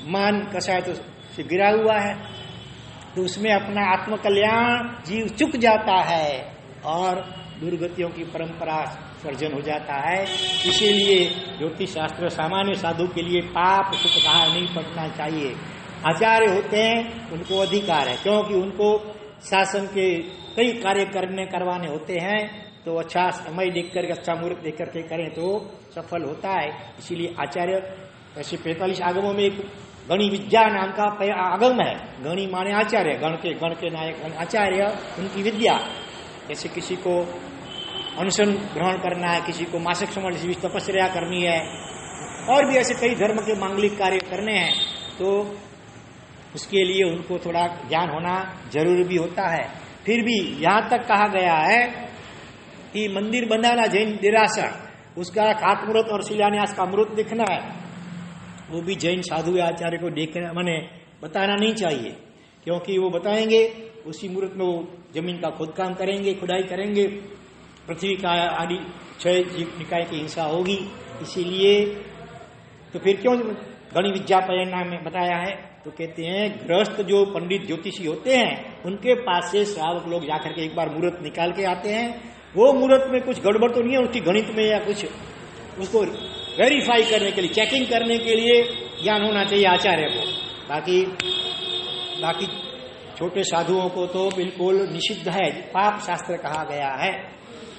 मान कसा तो से गिरा हुआ है, तो उसमें अपना आत्मकल्याण जीव चुक जाता है और दुर्गतियों की परंपरा सर्जन हो जाता है। इसीलिए ज्योतिष शास्त्र सामान्य साधु के लिए पाप सुख कहा नहीं पढ़ना चाहिए। आचार्य होते हैं उनको अधिकार है, क्योंकि उनको शासन के कई कार्य करवाने होते हैं, तो अच्छा समय देख करके, अच्छा मुहूर्त देख करके करें तो सफल होता है। इसीलिए आचार्य, ऐसे 45 आगमों में एक गणी विद्या नाम का आगम है। गणी माने आचार्य, गण के नायक आचार्य, उनकी विद्या। जैसे किसी को अनशन ग्रहण करना है, किसी को मासिक समय से तपस्या करनी है, और भी ऐसे कई धर्म के मांगलिक कार्य करने हैं, तो उसके लिए उनको थोड़ा ज्ञान होना जरूरी भी होता है। फिर भी यहाँ तक कहा गया है कि मंदिर बनाना जैन देरासर, उसका खातमुहूर्त और शिलान्यास का मुहूर्त देखना है, वो भी जैन साधु या आचार्य को देखना, माने बताना नहीं चाहिए, क्योंकि वो बताएंगे उसी मुहूर्त में वो जमीन का खोदकाम करेंगे, खुदाई करेंगे, पृथ्वी का आदि 6 निकाय की हिंसा होगी। इसीलिए तो फिर क्यों गणी विद्या परिणाम में बताया है, तो कहते हैं गृहस्थ जो पंडित ज्योतिषी होते हैं उनके पास से श्रावक लोग जाकर के एक बार मुहूर्त निकाल के आते हैं। वो मुहूर्त में कुछ गड़बड़ तो नहीं है उसकी गणित में, या कुछ उसको वेरीफाई करने के लिए, चेकिंग करने के लिए ज्ञान होना चाहिए आचार्य को। बाकी छोटे साधुओं को तो बिल्कुल निषिद्ध है, पाप शास्त्र कहा गया है।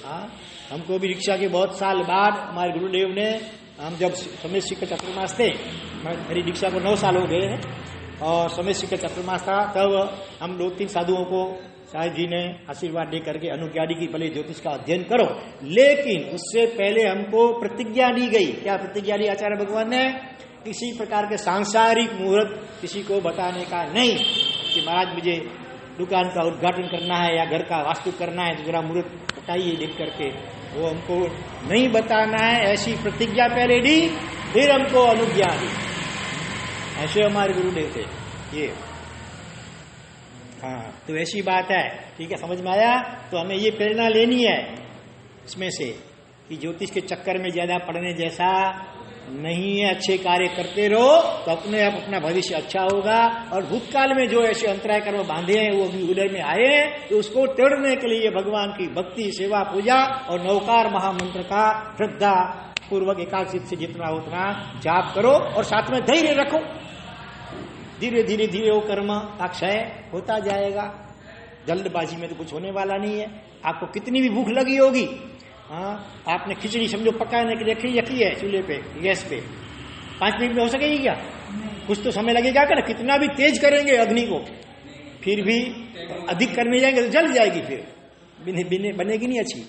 हाँ, हमको भी दीक्षा के बहुत साल बाद हमारे गुरुदेव ने, हम जब समय शिक्षक चतुर्मास थे, मेरी दीक्षा को 9 साल हो गए हैं, और समय शिक्षक चतुर्मास था, तब हम 2-3 साधुओं को शायद जी ने आशीर्वाद दे करके अनुज्ञा दी कि भले ज्योतिष का अध्ययन करो, लेकिन उससे पहले हमको प्रतिज्ञा दी गई। क्या प्रतिज्ञा दी आचार्य भगवान ने? किसी प्रकार के सांसारिक मुहूर्त किसी को बताने का नहीं, कि महाराज मुझे दुकान का उद्घाटन करना है या घर का वास्तु करना है तो जरा मुहूर्त बताइए देख करके, वो हमको नहीं बताना है। ऐसी प्रतिज्ञा पहले दी, फिर हमको अनुज्ञा दी। ऐसे हमारे गुरुदेव थे ये। हाँ, तो ऐसी बात है। ठीक है, समझ में आया? तो हमें ये प्रेरणा लेनी है इसमें से कि ज्योतिष के चक्कर में ज्यादा पढ़ने जैसा नहीं है। अच्छे कार्य करते रहो तो अपने आप अपना भविष्य अच्छा होगा। और भूतकाल में जो ऐसे अंतराय कर्म बांधे हैं वो भी उदय में आए हैं, तो उसको तोड़ने के लिए भगवान की भक्ति, सेवा, पूजा और नवकार महामंत्र का श्रद्धा पूर्वक एकाग्रचित से जितना उतना जाप करो और साथ में धैर्य रखो। धीरे धीरे धीरे वो कर्म का क्षय होता जाएगा। जल्दबाजी में तो कुछ होने वाला नहीं है। आपको कितनी भी भूख लगी होगी, हाँ, आपने खिचड़ी समझो पकाने के लिए रखी है चूल्हे पे, गैस पे, 5 मिनट में हो सकेगी क्या? कुछ तो समय लगेगा क्या? कितना भी तेज करेंगे अग्नि को, फिर भी अधिक करने जाएंगे तो जल जाएगी, फिर बनेगी नहीं अच्छी।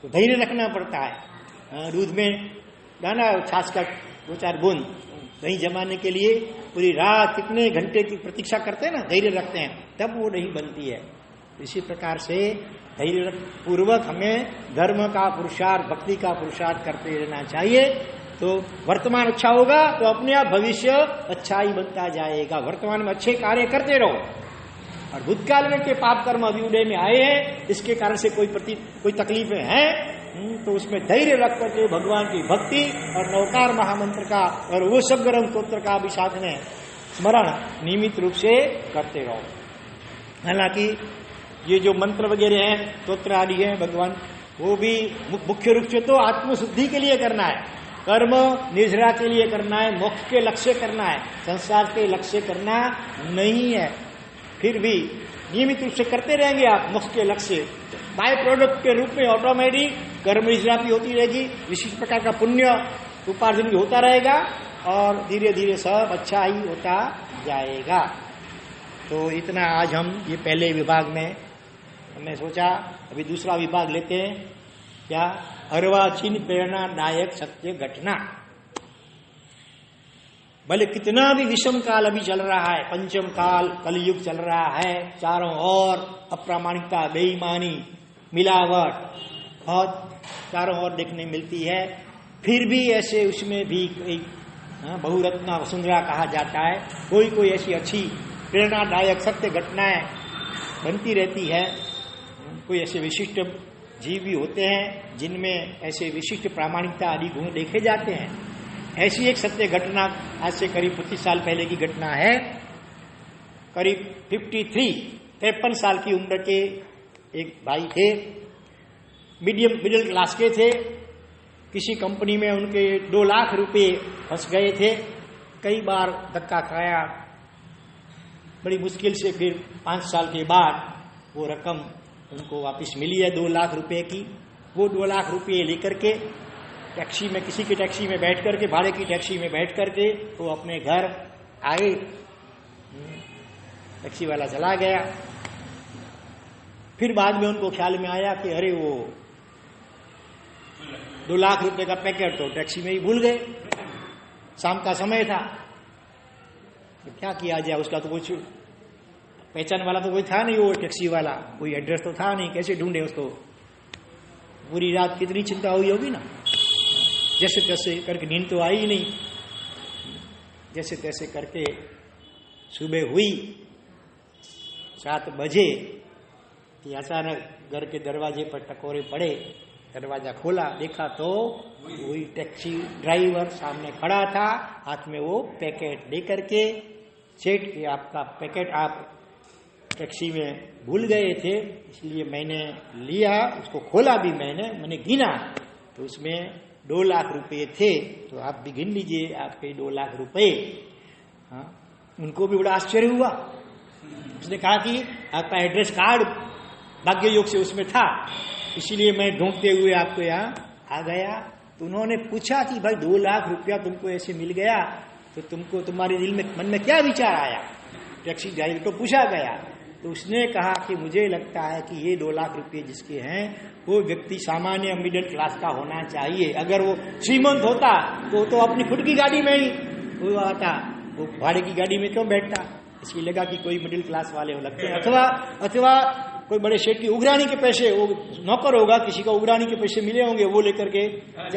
तो धैर्य रखना पड़ता है। दूध में डाला छाछ का 2-4 बूंद दही जमाने के लिए पूरी रात कितने घंटे की प्रतीक्षा करते हैं ना, धैर्य रखते हैं, तब वो दही बनती है। इसी प्रकार से धैर्य पूर्वक हमें धर्म का पुरुषार्थ, भक्ति का पुरुषार्थ करते रहना चाहिए। तो वर्तमान अच्छा होगा तो अपने आप भविष्य अच्छा ही बनता जाएगा। वर्तमान में अच्छे कार्य करते रहो। और भूतकाल में के पाप कर्म अभी उदय में आए हैं, इसके कारण से कोई तकलीफें हैं तो उसमें धैर्य रख करके भगवान की भक्ति और नवकार महामंत्र का और वो सब गर्म स्तोत्र का भी साथ में स्मरण नियमित रूप से करते रहो। हालांकि ये जो मंत्र वगैरह हैं, स्तोत्र आदि हैं भगवान, वो भी मुख्य रूप से तो आत्मशुद्धि के लिए करना है, कर्म निर्जरा के लिए करना है, मोक्ष के लक्ष्य करना है, संसार के लक्ष्य करना नहीं है। फिर भी नियमित रूप से करते रहेंगे आप मोक्ष के लक्ष्य, बाय प्रोडक्ट के रूप में ऑटोमेटिक कर्म निर्जरा भी होती रहेगी, विशिष्ट प्रकार का पुण्य उपार्जन भी होता रहेगा और धीरे धीरे सब अच्छा ही होता जाएगा। तो इतना आज हम ये पहले विभाग में हमने सोचा। अभी दूसरा विभाग लेते हैं। क्या? अर्वाचीन प्रेरणादायक सत्य घटना। भले कितना भी विषम काल अभी चल रहा है, पंचम काल कलयुग चल रहा है, चारों ओर अप्रामाणिकता, बेईमानी, मिलावट बहुत चारों ओर देखने मिलती है, फिर भी ऐसे उसमें भी कोई बहुरत्ना वसुंधरा कहा जाता है, कोई ऐसी अच्छी प्रेरणादायक सत्य घटनाएं बनती रहती है। कोई ऐसे विशिष्ट जीव भी होते हैं जिनमें ऐसे विशिष्ट प्रामाणिकता आदि गुण देखे जाते हैं। ऐसी एक सत्य घटना आज से करीब 25 साल पहले की घटना है। करीब 53 साल की उम्र के एक भाई थे, मिडिल क्लास के थे। किसी कंपनी में उनके 2 लाख रुपए फंस गए थे। कई बार धक्का खाया, बड़ी मुश्किल से फिर 5 साल के बाद वो रकम उनको वापस मिली है 2 लाख रुपए की। वो 2 लाख रुपए लेकर के टैक्सी में, किसी की टैक्सी में बैठ करके, भाड़े की टैक्सी में बैठ करके वो अपने घर आए। टैक्सी वाला चला गया। फिर बाद में उनको ख्याल में आया कि अरे वो 2 लाख रुपए का पैकेट तो टैक्सी में ही भूल गए। शाम का समय था, तो क्या किया जाए, उसका तो कुछ पहचान वाला तो कोई था नहीं, वो टैक्सी वाला कोई एड्रेस तो था नहीं, कैसे ढूंढे उसको। पूरी रात कितनी चिंता हुई होगी ना, जैसे तैसे करके, नींद तो आई ही नहीं, जैसे तैसे करके सुबह हुई 7 बजे कि अचानक घर के दरवाजे पर टकोरे पड़े। दरवाजा खोला, देखा तो वही टैक्सी ड्राइवर सामने खड़ा था, हाथ में वो पैकेट लेकर के। सेठ कि आपका पैकेट आप टैक्सी में भूल गए थे, इसलिए मैंने लिया, उसको खोला भी मैंने गिना तो उसमें 2 लाख रुपए थे, तो आप भी गिन लीजिए आपके 2 लाख रुपए। हाँ, उनको भी बड़ा आश्चर्य हुआ। उसने कहा कि आपका एड्रेस कार्ड भाग्य योग से उसमें था, इसीलिए मैं ढूंढते हुए आपको यहाँ आ गया। तो उन्होंने पूछा कि भाई 2 लाख रुपया तुमको ऐसे मिल गया तो तुमको, तुम्हारे दिल में, मन में क्या विचार आया? टैक्सी ड्राइवर को पूछा गया तो उसने कहा कि मुझे लगता है कि ये 2 लाख रुपये जिसके हैं वो व्यक्ति सामान्य मिडिल क्लास का होना चाहिए। अगर वो श्रीमंत होता तो अपनी खुद की गाड़ी में ही वो आता, वो भाड़े की गाड़ी में क्यों बैठता। इसलिए लगा कि कोई मिडिल क्लास वाले हो लगते हैं, अथवा कोई बड़े शेठ की उगरानी के पैसे, वो नौकर होगा, किसी का उगरानी के पैसे मिले होंगे, वो लेकर के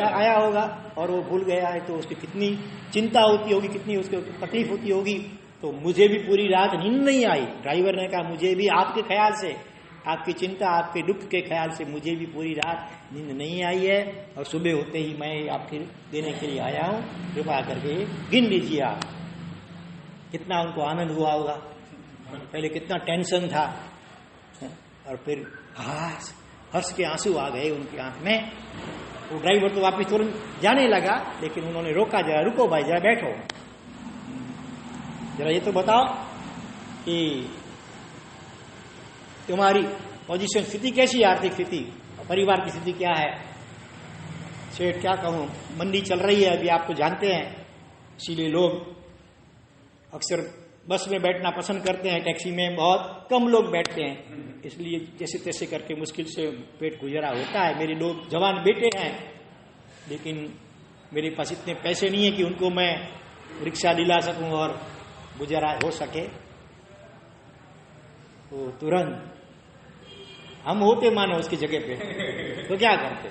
आया होगा और वो भूल गया है, तो उसकी कितनी चिंता होती होगी, कितनी उसको तकलीफ होती होगी। तो मुझे भी पूरी रात नींद नहीं आई। ड्राइवर ने कहा मुझे भी आपके ख्याल से, आपकी चिंता, आपके दुख के ख्याल से मुझे भी पूरी रात नींद नहीं आई है, और सुबह होते ही मैं आपके देने के लिए आया हूँ, कृपा करके गिन लीजिए आप। कितना उनको आनंद हुआ होगा, पहले कितना टेंशन था, और फिर हर्ष के आंसू आ गए उनकी आंख में। वो ड्राइवर तो वापिस तुरंत जाने लगा, लेकिन उन्होंने रोका, जरा रुको भाई, जरा बैठो, जरा ये तो बताओ कि तुम्हारी पोजीशन, स्थिति कैसी है, आर्थिक स्थिति, परिवार की स्थिति क्या है। सेठ क्या कहूं, मंदी चल रही है अभी, आपको जानते हैं, इसीलिए लोग अक्सर बस में बैठना पसंद करते हैं, टैक्सी में बहुत कम लोग बैठते हैं, इसलिए जैसे तैसे करके मुश्किल से पेट गुजारा होता है। मेरे 2 जवान बेटे हैं, लेकिन मेरे पास इतने पैसे नहीं है कि उनको मैं रिक्शा दिला सकूं और गुजारा हो सके। तो तुरंत हम होते मानो उसकी जगह पे, तो क्या करते,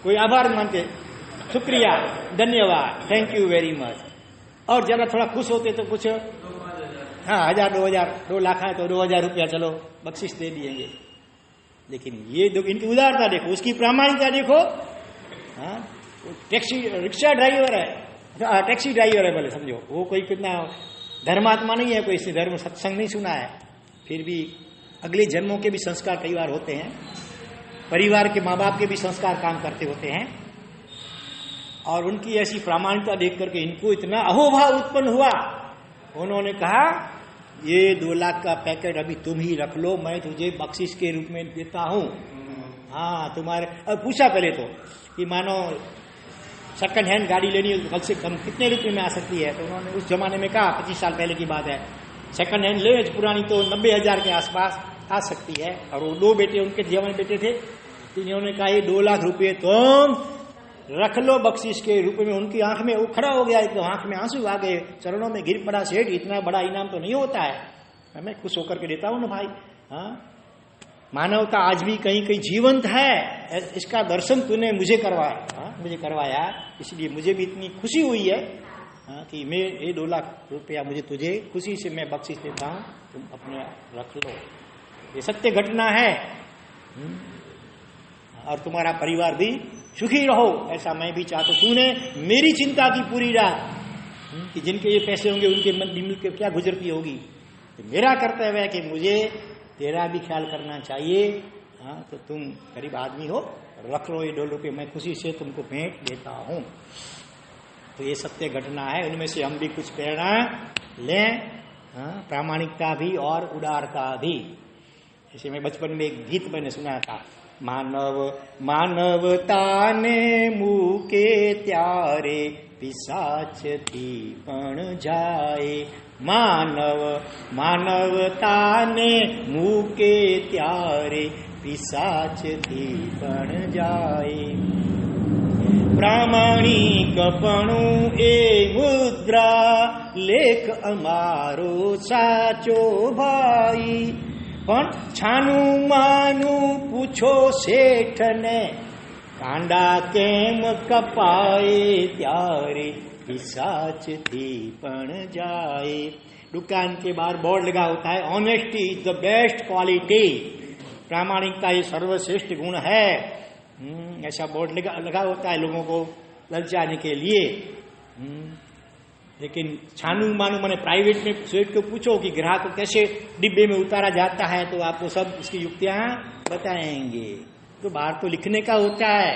कोई आभार मानते, शुक्रिया, धन्यवाद, थैंक यू वेरी मच, और जरा थोड़ा खुश होते तो कुछ 1000, 2000, 2 लाख है तो 2000 रुपया चलो बख्शिश दे दिएंगे। लेकिन ये इनकी उदारता देखो, उसकी प्रामाणिकता देखो। टैक्सी रिक्शा ड्राइवर है, टैक्सी ड्राइवर है, भले समझो वो कोई कितना धर्मात्मा नहीं है, कोई इसने धर्म सत्संग नहीं सुना है, फिर भी अगले जन्मों के भी संस्कार कई बार होते हैं, परिवार के माँ बाप के भी संस्कार काम करते होते हैं, और उनकी ऐसी प्रामाणिकता देख करके इनको इतना अहोभाव उत्पन्न हुआ। उन्होंने कहा ये 2 लाख का पैकेट अभी तुम ही रख लो, मैं तुझे बख्शिश के रूप में देता हूं। हाँ तुम्हारे, अब पूछा पहले तो कि मानो सेकंड हैंड गाड़ी लेनी है तो कम से कम कितने रुपए में आ सकती है, तो उन्होंने उस जमाने में कहा, 25 साल पहले की बात है, सेकंड हैंड ले पुरानी तो 90,000 के आसपास आ सकती है। और वो 2 बेटे उनके जवान बेटे थे, तो इन्होंने कहा ये 2 लाख रुपये तुम रख लो बख्शिश के रूप में। उनकी आंख में वो खड़ा हो गया, एकदम आंख में आंसू आ गए, चरणों में गिर पड़ा, सेठ इतना बड़ा इनाम तो नहीं होता है, मैं खुश होकर के देता हूं ना भाई। हाँ, मानवता आज भी कहीं कहीं जीवंत है, इसका दर्शन तूने मुझे करवाया, मुझे करवाया, इसलिए मुझे भी इतनी खुशी हुई है कि मैं ये 2 लाख रुपया मुझे तुझे खुशी से मैं बख्शिश देता हूं, तुम अपने रख लो। ये सत्य घटना है, और तुम्हारा परिवार भी सुखी रहो, ऐसा मैं भी चाहता हूं। तूने मेरी चिंता की पूरी रात कि जिनके ये पैसे होंगे उनके मन दिल के क्या गुजरती होगी, तो मेरा कर्तव्य है कि मुझे तेरा भी ख्याल करना चाहिए। हाँ, तो तुम गरीब आदमी हो, रख लो ये 2 रुपये, मैं खुशी से तुमको भेंट देता हूं। तो ये सत्य घटना है, उनमें से हम भी कुछ प्रेरणा लें, प्रामाणिकता भी और उदारता भी। जैसे मैं बचपन में एक गीत मैंने सुना था, मानवता ने मुके त्यारे पिशाच थी पण जाए। मानवता ने मुके त्यारे पिशाच थी पण जाए। प्रामाणिकपणું એ મુદ્રા લેખ અમારો સાચો ભાઈ। પણ છાનું માનું પૂછો શેઠને, કાંડા કેમ કપાય ત્યારે पिशाचથી पण जाए। दुकान के बाहर बोर्ड लगा होता है, honesty is the best quality, प्रामाणिकता ये सर्वश्रेष्ठ गुण है, ऐसा बोर्ड लगा होता है लोगों को ललचाने के लिए। लेकिन छानू मानू मैंने प्राइवेट में सेठ को पूछो कि ग्राहक को कैसे डिब्बे में उतारा जाता है, तो आपको सब इसकी युक्तियां बताएंगे। तो बाहर तो लिखने का होता है,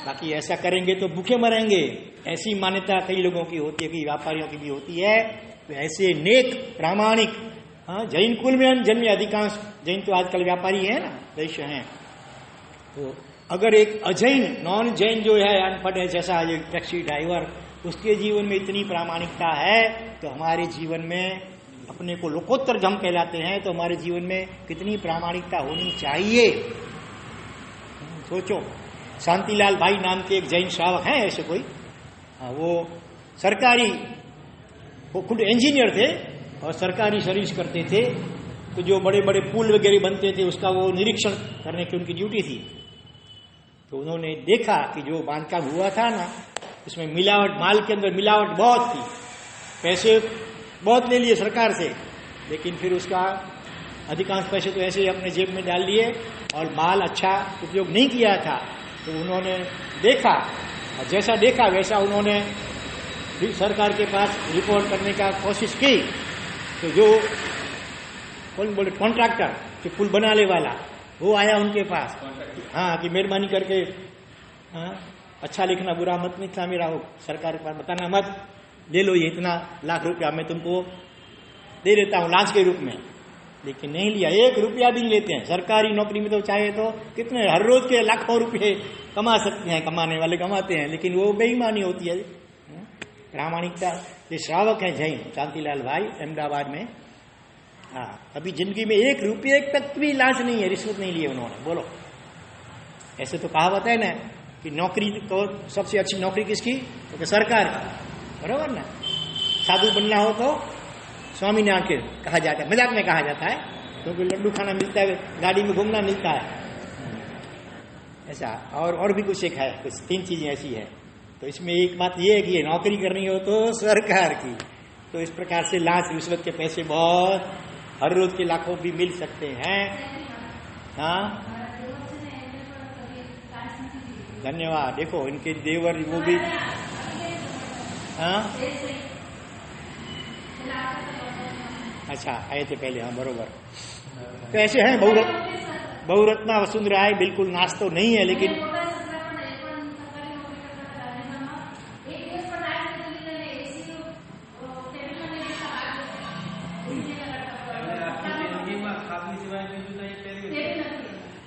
बाकी ऐसा करेंगे तो भूखे मरेंगे, ऐसी मान्यता कई लोगों की होती है, कई व्यापारियों की भी होती है। तो ऐसे नेक प्रामाणिक, जैन कुल में जन्मे अधिकांश जैन तो आजकल व्यापारी है ना, वैश्य हैं। तो अगर एक अजैन नॉन जैन जो है, अनपढ़ है, जैसा ये टैक्सी ड्राइवर, उसके जीवन में इतनी प्रामाणिकता है, तो हमारे जीवन में अपने को लोकोत्तर हम कहलाते हैं, तो हमारे जीवन में कितनी प्रामाणिकता होनी चाहिए। सोचो, शांतिलाल भाई नाम के एक जैन श्रावक हैं ऐसे कोई, वो सरकारी वो खुद इंजीनियर थे और सरकारी सर्विस करते थे, तो जो बड़े बड़े पुल वगैरह बनते थे उसका वो निरीक्षण करने की उनकी ड्यूटी थी। तो उन्होंने देखा कि जो बांधकाम हुआ था ना, उसमें मिलावट, माल के अंदर मिलावट बहुत थी, पैसे बहुत ले लिए सरकार से, लेकिन फिर उसका अधिकांश पैसे तो ऐसे ही अपने जेब में डाल लिए और माल अच्छा उपयोग नहीं किया था। तो उन्होंने देखा और जैसा देखा वैसा उन्होंने सरकार के पास रिपोर्ट करने का कोशिश की। तो जो कौन बोले कॉन्ट्रैक्टर, जो पुल बनाने वाला, वो आया उनके पास, हाँ कि मेहरबानी करके अच्छा लिखना, बुरा मत लिखना, मेरा हो सरकार के पास बताना मत, ले लो ये इतना लाख रुपया मैं तुमको दे देता हूँ लांच के रूप में। लेकिन नहीं लिया, 1 रुपया भी नहीं लेते हैं। सरकारी नौकरी में तो चाहे तो कितने हर रोज के लाखों रुपए कमा सकते हैं, कमाने वाले कमाते हैं, लेकिन वो बेईमानी होती है। प्रामाणिकता, ये श्रावक हैं जैन शांतिलाल भाई अहमदाबाद में, हाँ अभी जिंदगी में 1 रुपये तक भी लांच नहीं है, रिश्वत नहीं लिए उन्होंने। बोलो, ऐसे तो कहावत है ना कि नौकरी तो सबसे अच्छी नौकरी किसकी, तो सरकार की, बरोबर ना। साधु बनना हो तो स्वामीनारायण कहा जाता है, मजाक में कहा जाता है, क्योंकि लड्डू खाना मिलता है, गाड़ी में घूमना मिलता है, ऐसा। और भी कुछ एक है, कुछ 3 चीजें ऐसी है। तो इसमें एक बात ये है कि नौकरी करनी हो तो सरकार की, तो इस प्रकार से लांच रिश्वत के पैसे बहुत हर रोज के लाखों भी मिल सकते हैं। हाँ धन्यवाद। देखो इनके देवर वो भी, हाँ अच्छा आए थे पहले, हाँ बरोबर। तो ऐसे हैं बहुरत्ना वसुंधरा है, बिल्कुल नाश तो नहीं है, लेकिन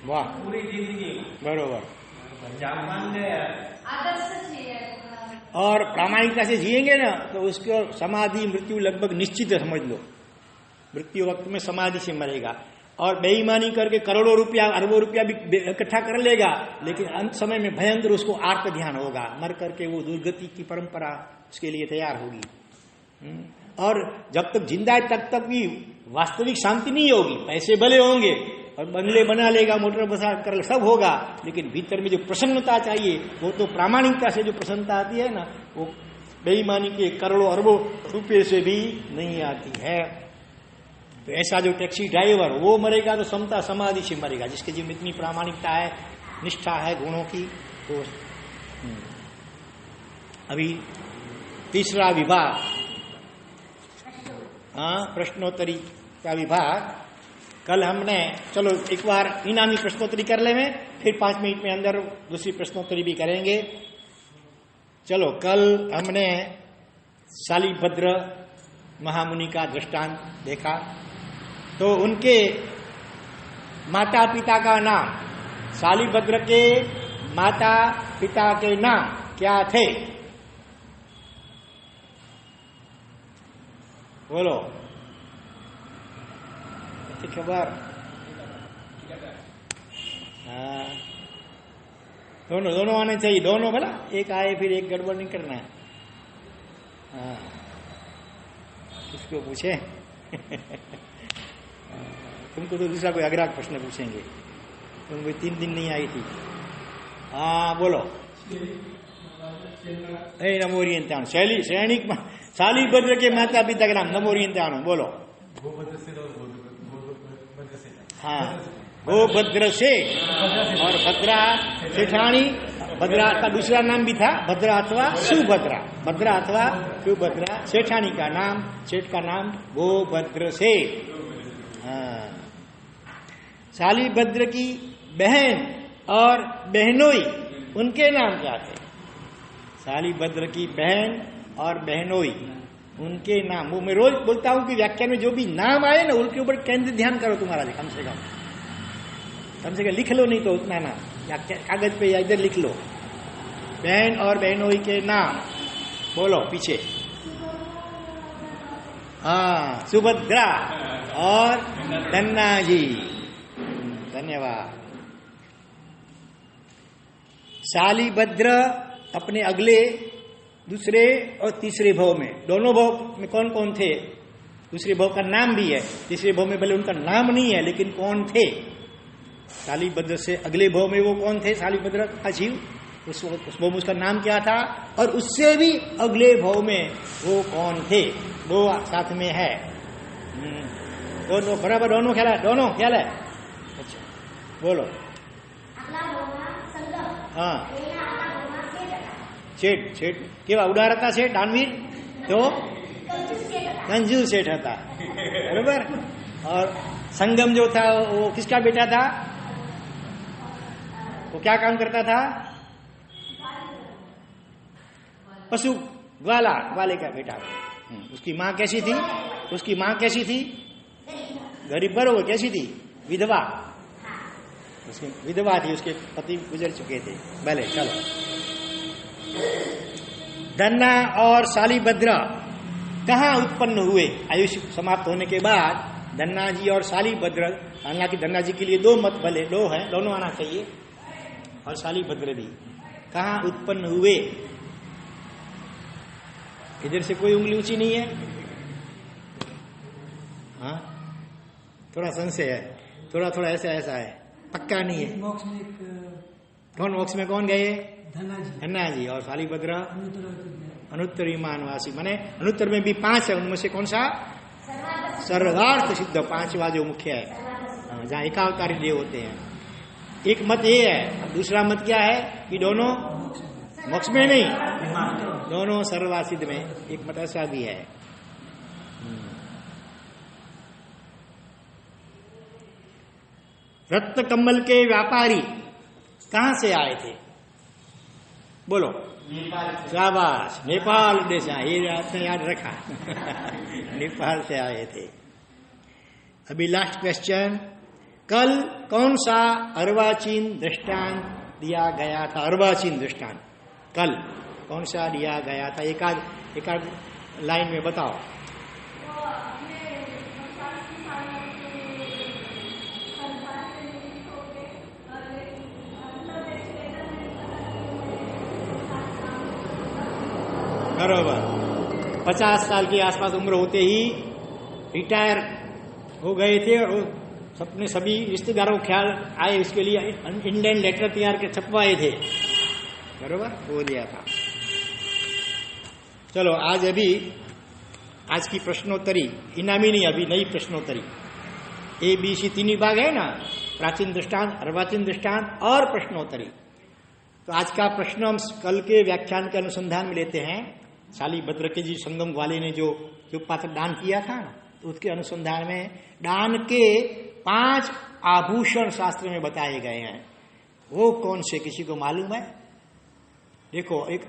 वाह पूरी जिंदगी बरोबर और प्रामाणिकता से जिएंगे ना, तो उसको समाधि मृत्यु लगभग निश्चित है, समझ लो। मृत्यु वक्त में समाधि से मरेगा, और बेईमानी करके करोड़ों रुपया अरबों रुपया भी इकट्ठा कर लेगा, लेकिन अंत समय में भयंकर उसको आर्त ध्यान होगा, मर करके वो दुर्गति की परंपरा उसके लिए तैयार होगी। और जब तक जिंदा है तब तक भी वास्तविक शांति नहीं होगी। पैसे भले होंगे और बंगले बना लेगा, मोटर बसा कर सब होगा, लेकिन भीतर में जो प्रसन्नता चाहिए वो तो प्रामाणिकता से जो प्रसन्नता आती है ना, वो बेईमानी के करोड़ों अरबों रुपये से भी नहीं आती है। तो ऐसा जो टैक्सी ड्राइवर वो मरेगा तो समता समाधि से मरेगा, जिसके जीवन में इतनी प्रामाणिकता है, निष्ठा है गुणों की। तो अभी तीसरा विभाग, हाँ प्रश्नोत्तरी का विभाग। कल हमने, चलो एक बार इनामी प्रश्नोत्तरी कर ले, में फिर 5 मिनट में अंदर दूसरी प्रश्नोत्तरी भी करेंगे। चलो कल हमने शालिभद्र महामुनि का दृष्टांत देखा। तो उनके माता पिता का नाम, शालिभद्र के माता पिता के नाम क्या थे? बोलो, अच्छी खबर। हाँ दोनों आने चाहिए, दोनों भला, एक आए फिर एक गड़बड़ नहीं करना है। हाँ किसको पूछे? तुमको तो दूसरा कोई अग्राह प्रश्न पूछेंगे, तुमको 3 दिन नहीं आई थी। हाँ बोलो। नमोरियंतान सैनिक शालिभद्र के माता पिता का नाम नमोरियंतान, बोलो। हाँ गोभद्र से और भद्रा सेठानी। भद्रा का दूसरा नाम भी था भद्रा अथवा सुभद्रा, भद्रा अथवा सुभद्रा। सेठानी का नाम, सेठ का नाम गोभद्र से। शालिभद्र की बहन और बहनोई, उनके नाम क्या थे? शालिभद्र की बहन और बहनोई, उनके नाम। वो मैं रोज बोलता हूं कि व्याख्यान में जो भी नाम आए ना, उनके ऊपर केंद्रित ध्यान करो तुम्हारा, कम से कम लिख लो, नहीं तो उतना ना कागज पे या इधर लिख लो। बहन और बहनोई के नाम बोलो पीछे। हाँ सुभद्रा और धन्ना जी, धन्यवाद। शालिभद्र अपने अगले दूसरे और तीसरे भाव में, दोनों भाव में कौन कौन थे? दूसरे भाव का नाम भी है, तीसरे भाव में भले उनका नाम नहीं है, लेकिन कौन थे? शालीभद्र से अगले भाव में वो कौन थे? शालीभद्र का जीव, उस भाव में उसका नाम क्या था? और उससे भी अगले भाव में वो कौन थे? वो साथ में है। दोनों बराबर, दोनों ख्याल है, दोनों ख्याल है। अच्छा बोलो। हाँ, શેઠ શેઠ કેવા ઉડાર હતા? શેઠ દાનવીર તો कंजूस सेठ था, बराबर। और संगम जो था वो किसका बेटा था? वो क्या काम करता था? पशु ग्वाला, ग्वाले का बेटा। उसकी माँ कैसी थी? उसकी माँ कैसी थी? गरीब, बरोबर। कैसी थी? विधवा। उसकी विधवा थी, उसके पति गुजर चुके थे। भले चलो। धन्ना और शालीभद्र कहाँ उत्पन्न हुए? आयुष्य समाप्त होने के बाद धन्ना जी और शालीभद्र, हालांकि धन्ना जी के लिए दो मत, भले दो है, दोनों आना चाहिए, और शालीभद्र भी कहाँ उत्पन्न हुए? इधर से कोई उंगली ऊंची नहीं है? हाँ, थोड़ा संशय है, थोड़ा थोड़ा ऐसा ऐसा है, पक्का नहीं है। कौन मोक्ष में कौन गए? धन्ना जी। और शालीभद्र अनुत्तरी मानवासी, माने अनुत्तर में भी 5 है, उनमें से कौन सा? सर्वार्थ सिद्ध, 5वां जो मुख्य है, जहाँ एकावतारी देव होते हैं। एक मत ये है, दूसरा मत क्या है कि दोनों मोक्ष में नहीं, दोनों सर्वासिद्ध में। एक मत ऐसा भी है। रत्न कमल के व्यापारी कहां से आए थे? बोलो। शाबाश, नेपाल देश। ये आपने याद रखा। नेपाल से आए थे। अभी लास्ट क्वेश्चन, कल कौन सा अर्वाचीन दृष्टांत दिया गया था? अर्वाचीन दृष्टांत कल कौन सा दिया गया था? एक आध लाइन में बताओ। बरोबर। 50 साल के आसपास उम्र होते ही रिटायर हो गए थे, और अपने सभी रिश्तेदारों को ख्याल आए, उसके लिए इंडियन लेटर तैयार के छपवाए थे। बरोबर, वो दिया था। चलो आज की प्रश्नोत्तरी, इनामी नहीं, अभी नई प्रश्नोत्तरी। ABC 3 भाग है ना, प्राचीन दृष्टांत, अर्वाचीन दृष्टांत और प्रश्नोत्तरी। तो आज का प्रश्न हम कल के व्याख्यान के अनुसंधान में लेते हैं। शालीभद्र के जी संगम वाले ने जो पात्र दान किया था ना, तो उसके अनुसंधान में दान के 5 आभूषण शास्त्र में बताए गए हैं। वो कौन से, किसी को मालूम है? देखो, एक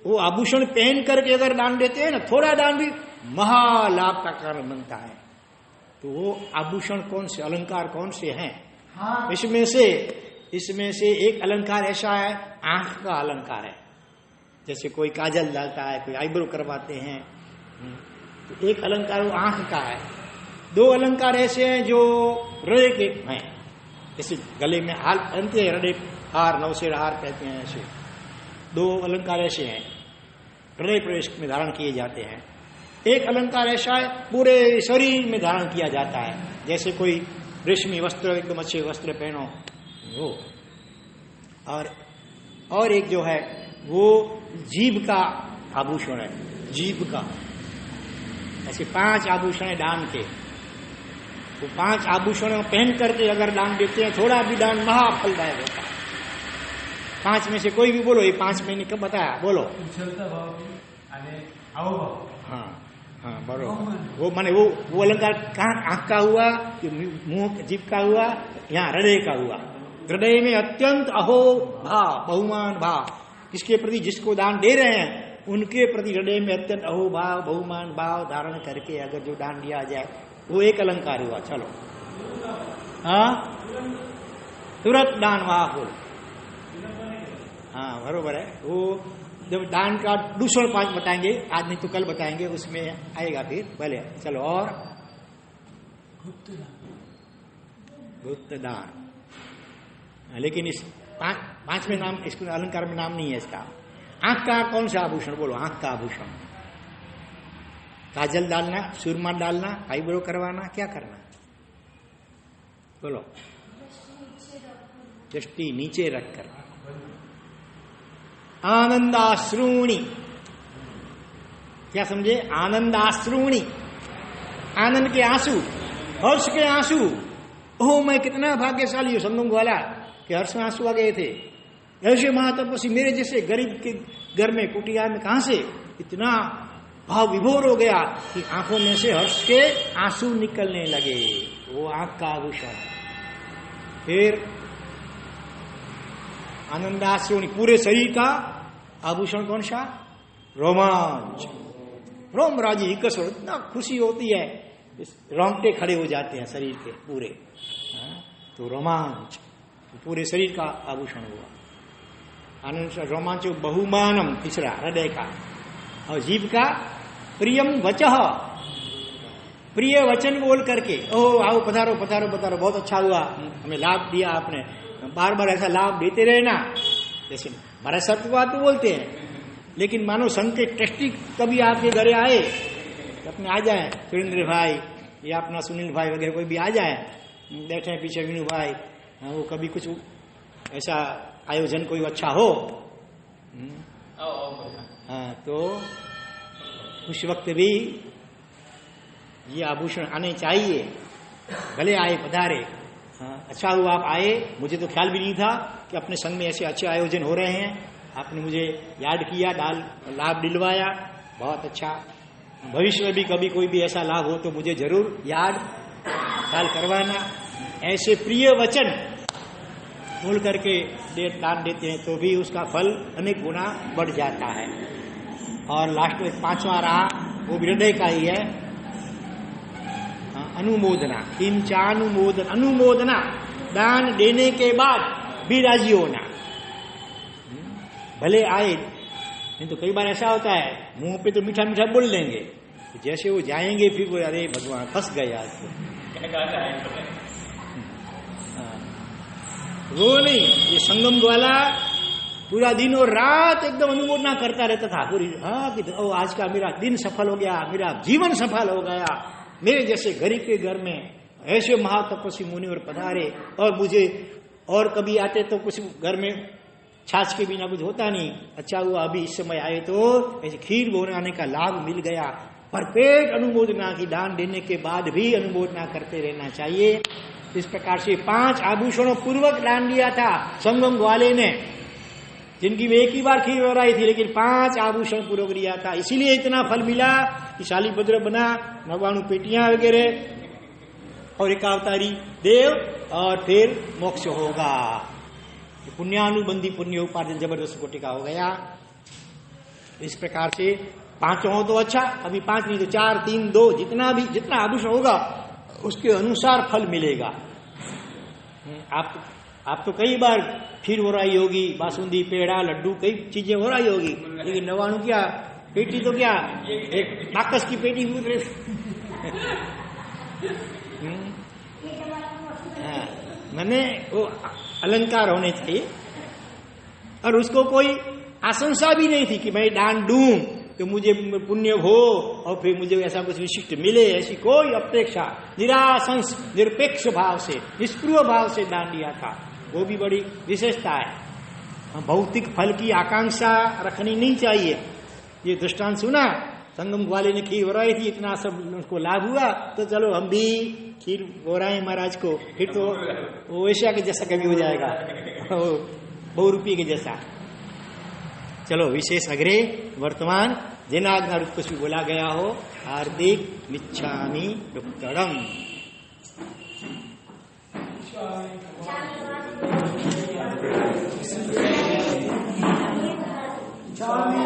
वो आभूषण पहन करके अगर दान देते हैं ना, थोड़ा दान भी महालाभ का कारण बनता है। तो वो आभूषण कौन से, अलंकार कौन से हैं? हाँ। इसमें से एक अलंकार ऐसा है, आंख का अलंकार है। जैसे कोई काजल डालता है, कोई आईब्रो करवाते हैं, तो एक अलंकार वो आंख का है। 2 अलंकार ऐसे हैं जो हृदय के हैं, जैसे गले में हार पहनते हैं, हृदय हार, नवसेर हार कहते हैं। ऐसे 2 अलंकार ऐसे हैं, हृदय प्रदेश में धारण किए जाते हैं। एक अलंकार ऐसा है पूरे शरीर में धारण किया जाता है, जैसे कोई रेशमी वस्त्र, एकदम अच्छे वस्त्र पहनो वो। और एक जो है वो जीभ का आभूषण है, जीभ का। ऐसे 5 आभूषण है दान के। वो 5 आभूषणों पहन करके अगर दान देते हैं, थोड़ा भी दान महाफलदायक होता है। 5 में से कोई भी बोलो, ये 5 महीने कब बताया? बोलो। हाँ बरोबर। वो माने वो अलंकार कहाँ? आंख का हुआ, मुंह जीभ का हुआ, यहाँ हृदय का हुआ। हृदय में अत्यंत अहो भाव, बहुमान भाव, किसके प्रति, जिसको दान दे रहे हैं उनके प्रति हृदय में अत्यंत अहो भाव, बहुमान भाव धारण करके अगर जो दान दिया जाए, वो एक अलंकार हुआ। चलो, हाँ, तुरंत दान वहां हो। हाँ बरोबर है। वो जब दान का दूसरा 5 बताएंगे, आज नहीं तो कल बताएंगे, उसमें आएगा फिर। भले चलो। और गुप्त दान, लेकिन इस 5 में नाम, इसको अलंकार में नाम नहीं है इसका। आंख का कौन सा आभूषण बोलो? आंख का आभूषण, काजल डालना, सुरमा डालना, आईब्रो करवाना, क्या करना बोलो? दृष्टि नीचे रखकर। आनंदाश्रूणी, क्या समझे? आनंदाश्रूणी, आनंद के आंसू, हर्ष के आंसू। ओह मैं कितना भाग्यशाली हूं संगम वाला कि हर्ष में आंसू आ गए थे। ऐसे महातपस्वी मेरे जैसे गरीब के घर में, कुटिया में कहां से इतना भाव विभोर हो गया कि आंखों में से हर्ष के आंसू निकलने लगे। वो आंख का आभूषण। फिर आनंदाश्रूणी, पूरे शरीर का आभूषण कौन सा? रोमांच, रोम राजी हिकस, इतना खुशी होती है, रोंगटे खड़े हो जाते हैं शरीर के पूरे। तो रोमांच पूरे शरीर का आभूषण हुआ। आनंद रोमांच बहुमानम, तीसरा हृदय का। और जीव का प्रियम वचः, प्रिय वचन बोल करके, ओह आओ पधारो पधारो पधारो, बहुत अच्छा हुआ, हमें लाभ दिया आपने, बार बार ऐसा लाभ देते रहना। जैसे हमारा सत्यवाद तो बोलते हैं, लेकिन मानो संघ के ट्रस्टी कभी आपके घरे आए, अपने आ जाए, सुरेंद्र भाई या अपना सुनील भाई वगैरह कोई भी आ जाए, बैठे हैं पीछे विनू भाई, वो कभी कुछ ऐसा आयोजन कोई अच्छा हो, हाँ, तो उस वक्त भी ये आभूषण आने चाहिए। भले आए पधारे, हाँ, अच्छा हुआ आप आए, मुझे तो ख्याल भी नहीं था कि अपने संघ में ऐसे अच्छे आयोजन हो रहे हैं, आपने मुझे याद किया, लाभ दिलवाया, बहुत अच्छा। भविष्य में भी कभी कोई भी ऐसा लाभ हो तो मुझे जरूर याद ख्याल करवाना। ऐसे प्रिय वचन बोल करके दान देते हैं तो भी उसका फल अनेक गुना बढ़ जाता है। और लास्ट में 5वां रहा, वो भी हृदय का ही है, अनुमोदना। किंचानुमोदन, अनुमोदना, दान देने के बाद भी राजी होना। भले आए, नहीं तो कई बार ऐसा होता है मुंह पे तो मीठा मीठा बोल देंगे, जैसे वो जाएंगे फिर वो अरे भगवान फंस गए आज तो। वो नहीं, ये संगम वाला पूरा दिन और रात एकदम अनुमोदना करता रहता था पूरी। हाँ कि आज का मेरा दिन सफल हो गया, मेरा जीवन सफल हो गया, मेरे जैसे गरीब के घर में ऐसे महातपस्वी मुनिवर पधारे, और मुझे और कभी आते तो कुछ घर में छाछ के बिना कुछ होता नहीं, अच्छा हुआ अभी इस समय आए तो ऐसे खीर बनाने का लाभ मिल गया। भरपेट अनुमोदना की, दान देने के बाद भी अनुमोदना करते रहना चाहिए। इस प्रकार से 5 आभूषणों पूर्वक दान दिया था संगम वाले ने, जिनकी वे एक ही बार खीर बनाई थी, लेकिन 5 आभूषण पूर्वक दिया था। इसीलिए इतना फल मिला कि शालीभद्र बना, 99 पेटियां वगैरह और 1 अवतारी देव, और फिर मोक्ष होगा। पुण्यानुबंधी पुण्य उपार्जन जबरदस्त कोटि का हो गया। इस प्रकार से 5 हो तो अच्छा, अभी 5 नहीं तो 4, 3, 2, जितना आभूषण होगा उसके अनुसार फल मिलेगा। आप तो कई बार खीर हो रही होगी, बासुंदी, पेड़ा, लड्डू, कई चीजें हो रही होगी, लेकिन 99 क्या पेटी तो क्या एक बाकस की पेटी भी मैंने वो अलंकार होने चाहिए। और उसको कोई आशंसा भी नहीं थी कि मैं दान दूं तो मुझे पुण्य हो और फिर मुझे ऐसा कुछ विशिष्ट मिले, ऐसी कोई अपेक्षा, निराशंस निरपेक्ष भाव से, निष्क्रिय भाव से दान दिया था। वो भी बड़ी विशेषता है। भौतिक फल की आकांक्षा रखनी नहीं चाहिए। ये दृष्टांत सुना, संगम वाले ने खीर बनाई थी, इतना सब उसको लाभ हुआ, तो चलो हम भी खीर बनाए महाराज को, फिर तो वो एशिया के जैसा कभी हो जाएगा, 2 रुपये के जैसा। चलो विशेष अग्रे वर्तमान जिनाज्ञा रूप कुछ भी बोला गया हो, हार्दिक मिच्छामि दुक्कडम। Chami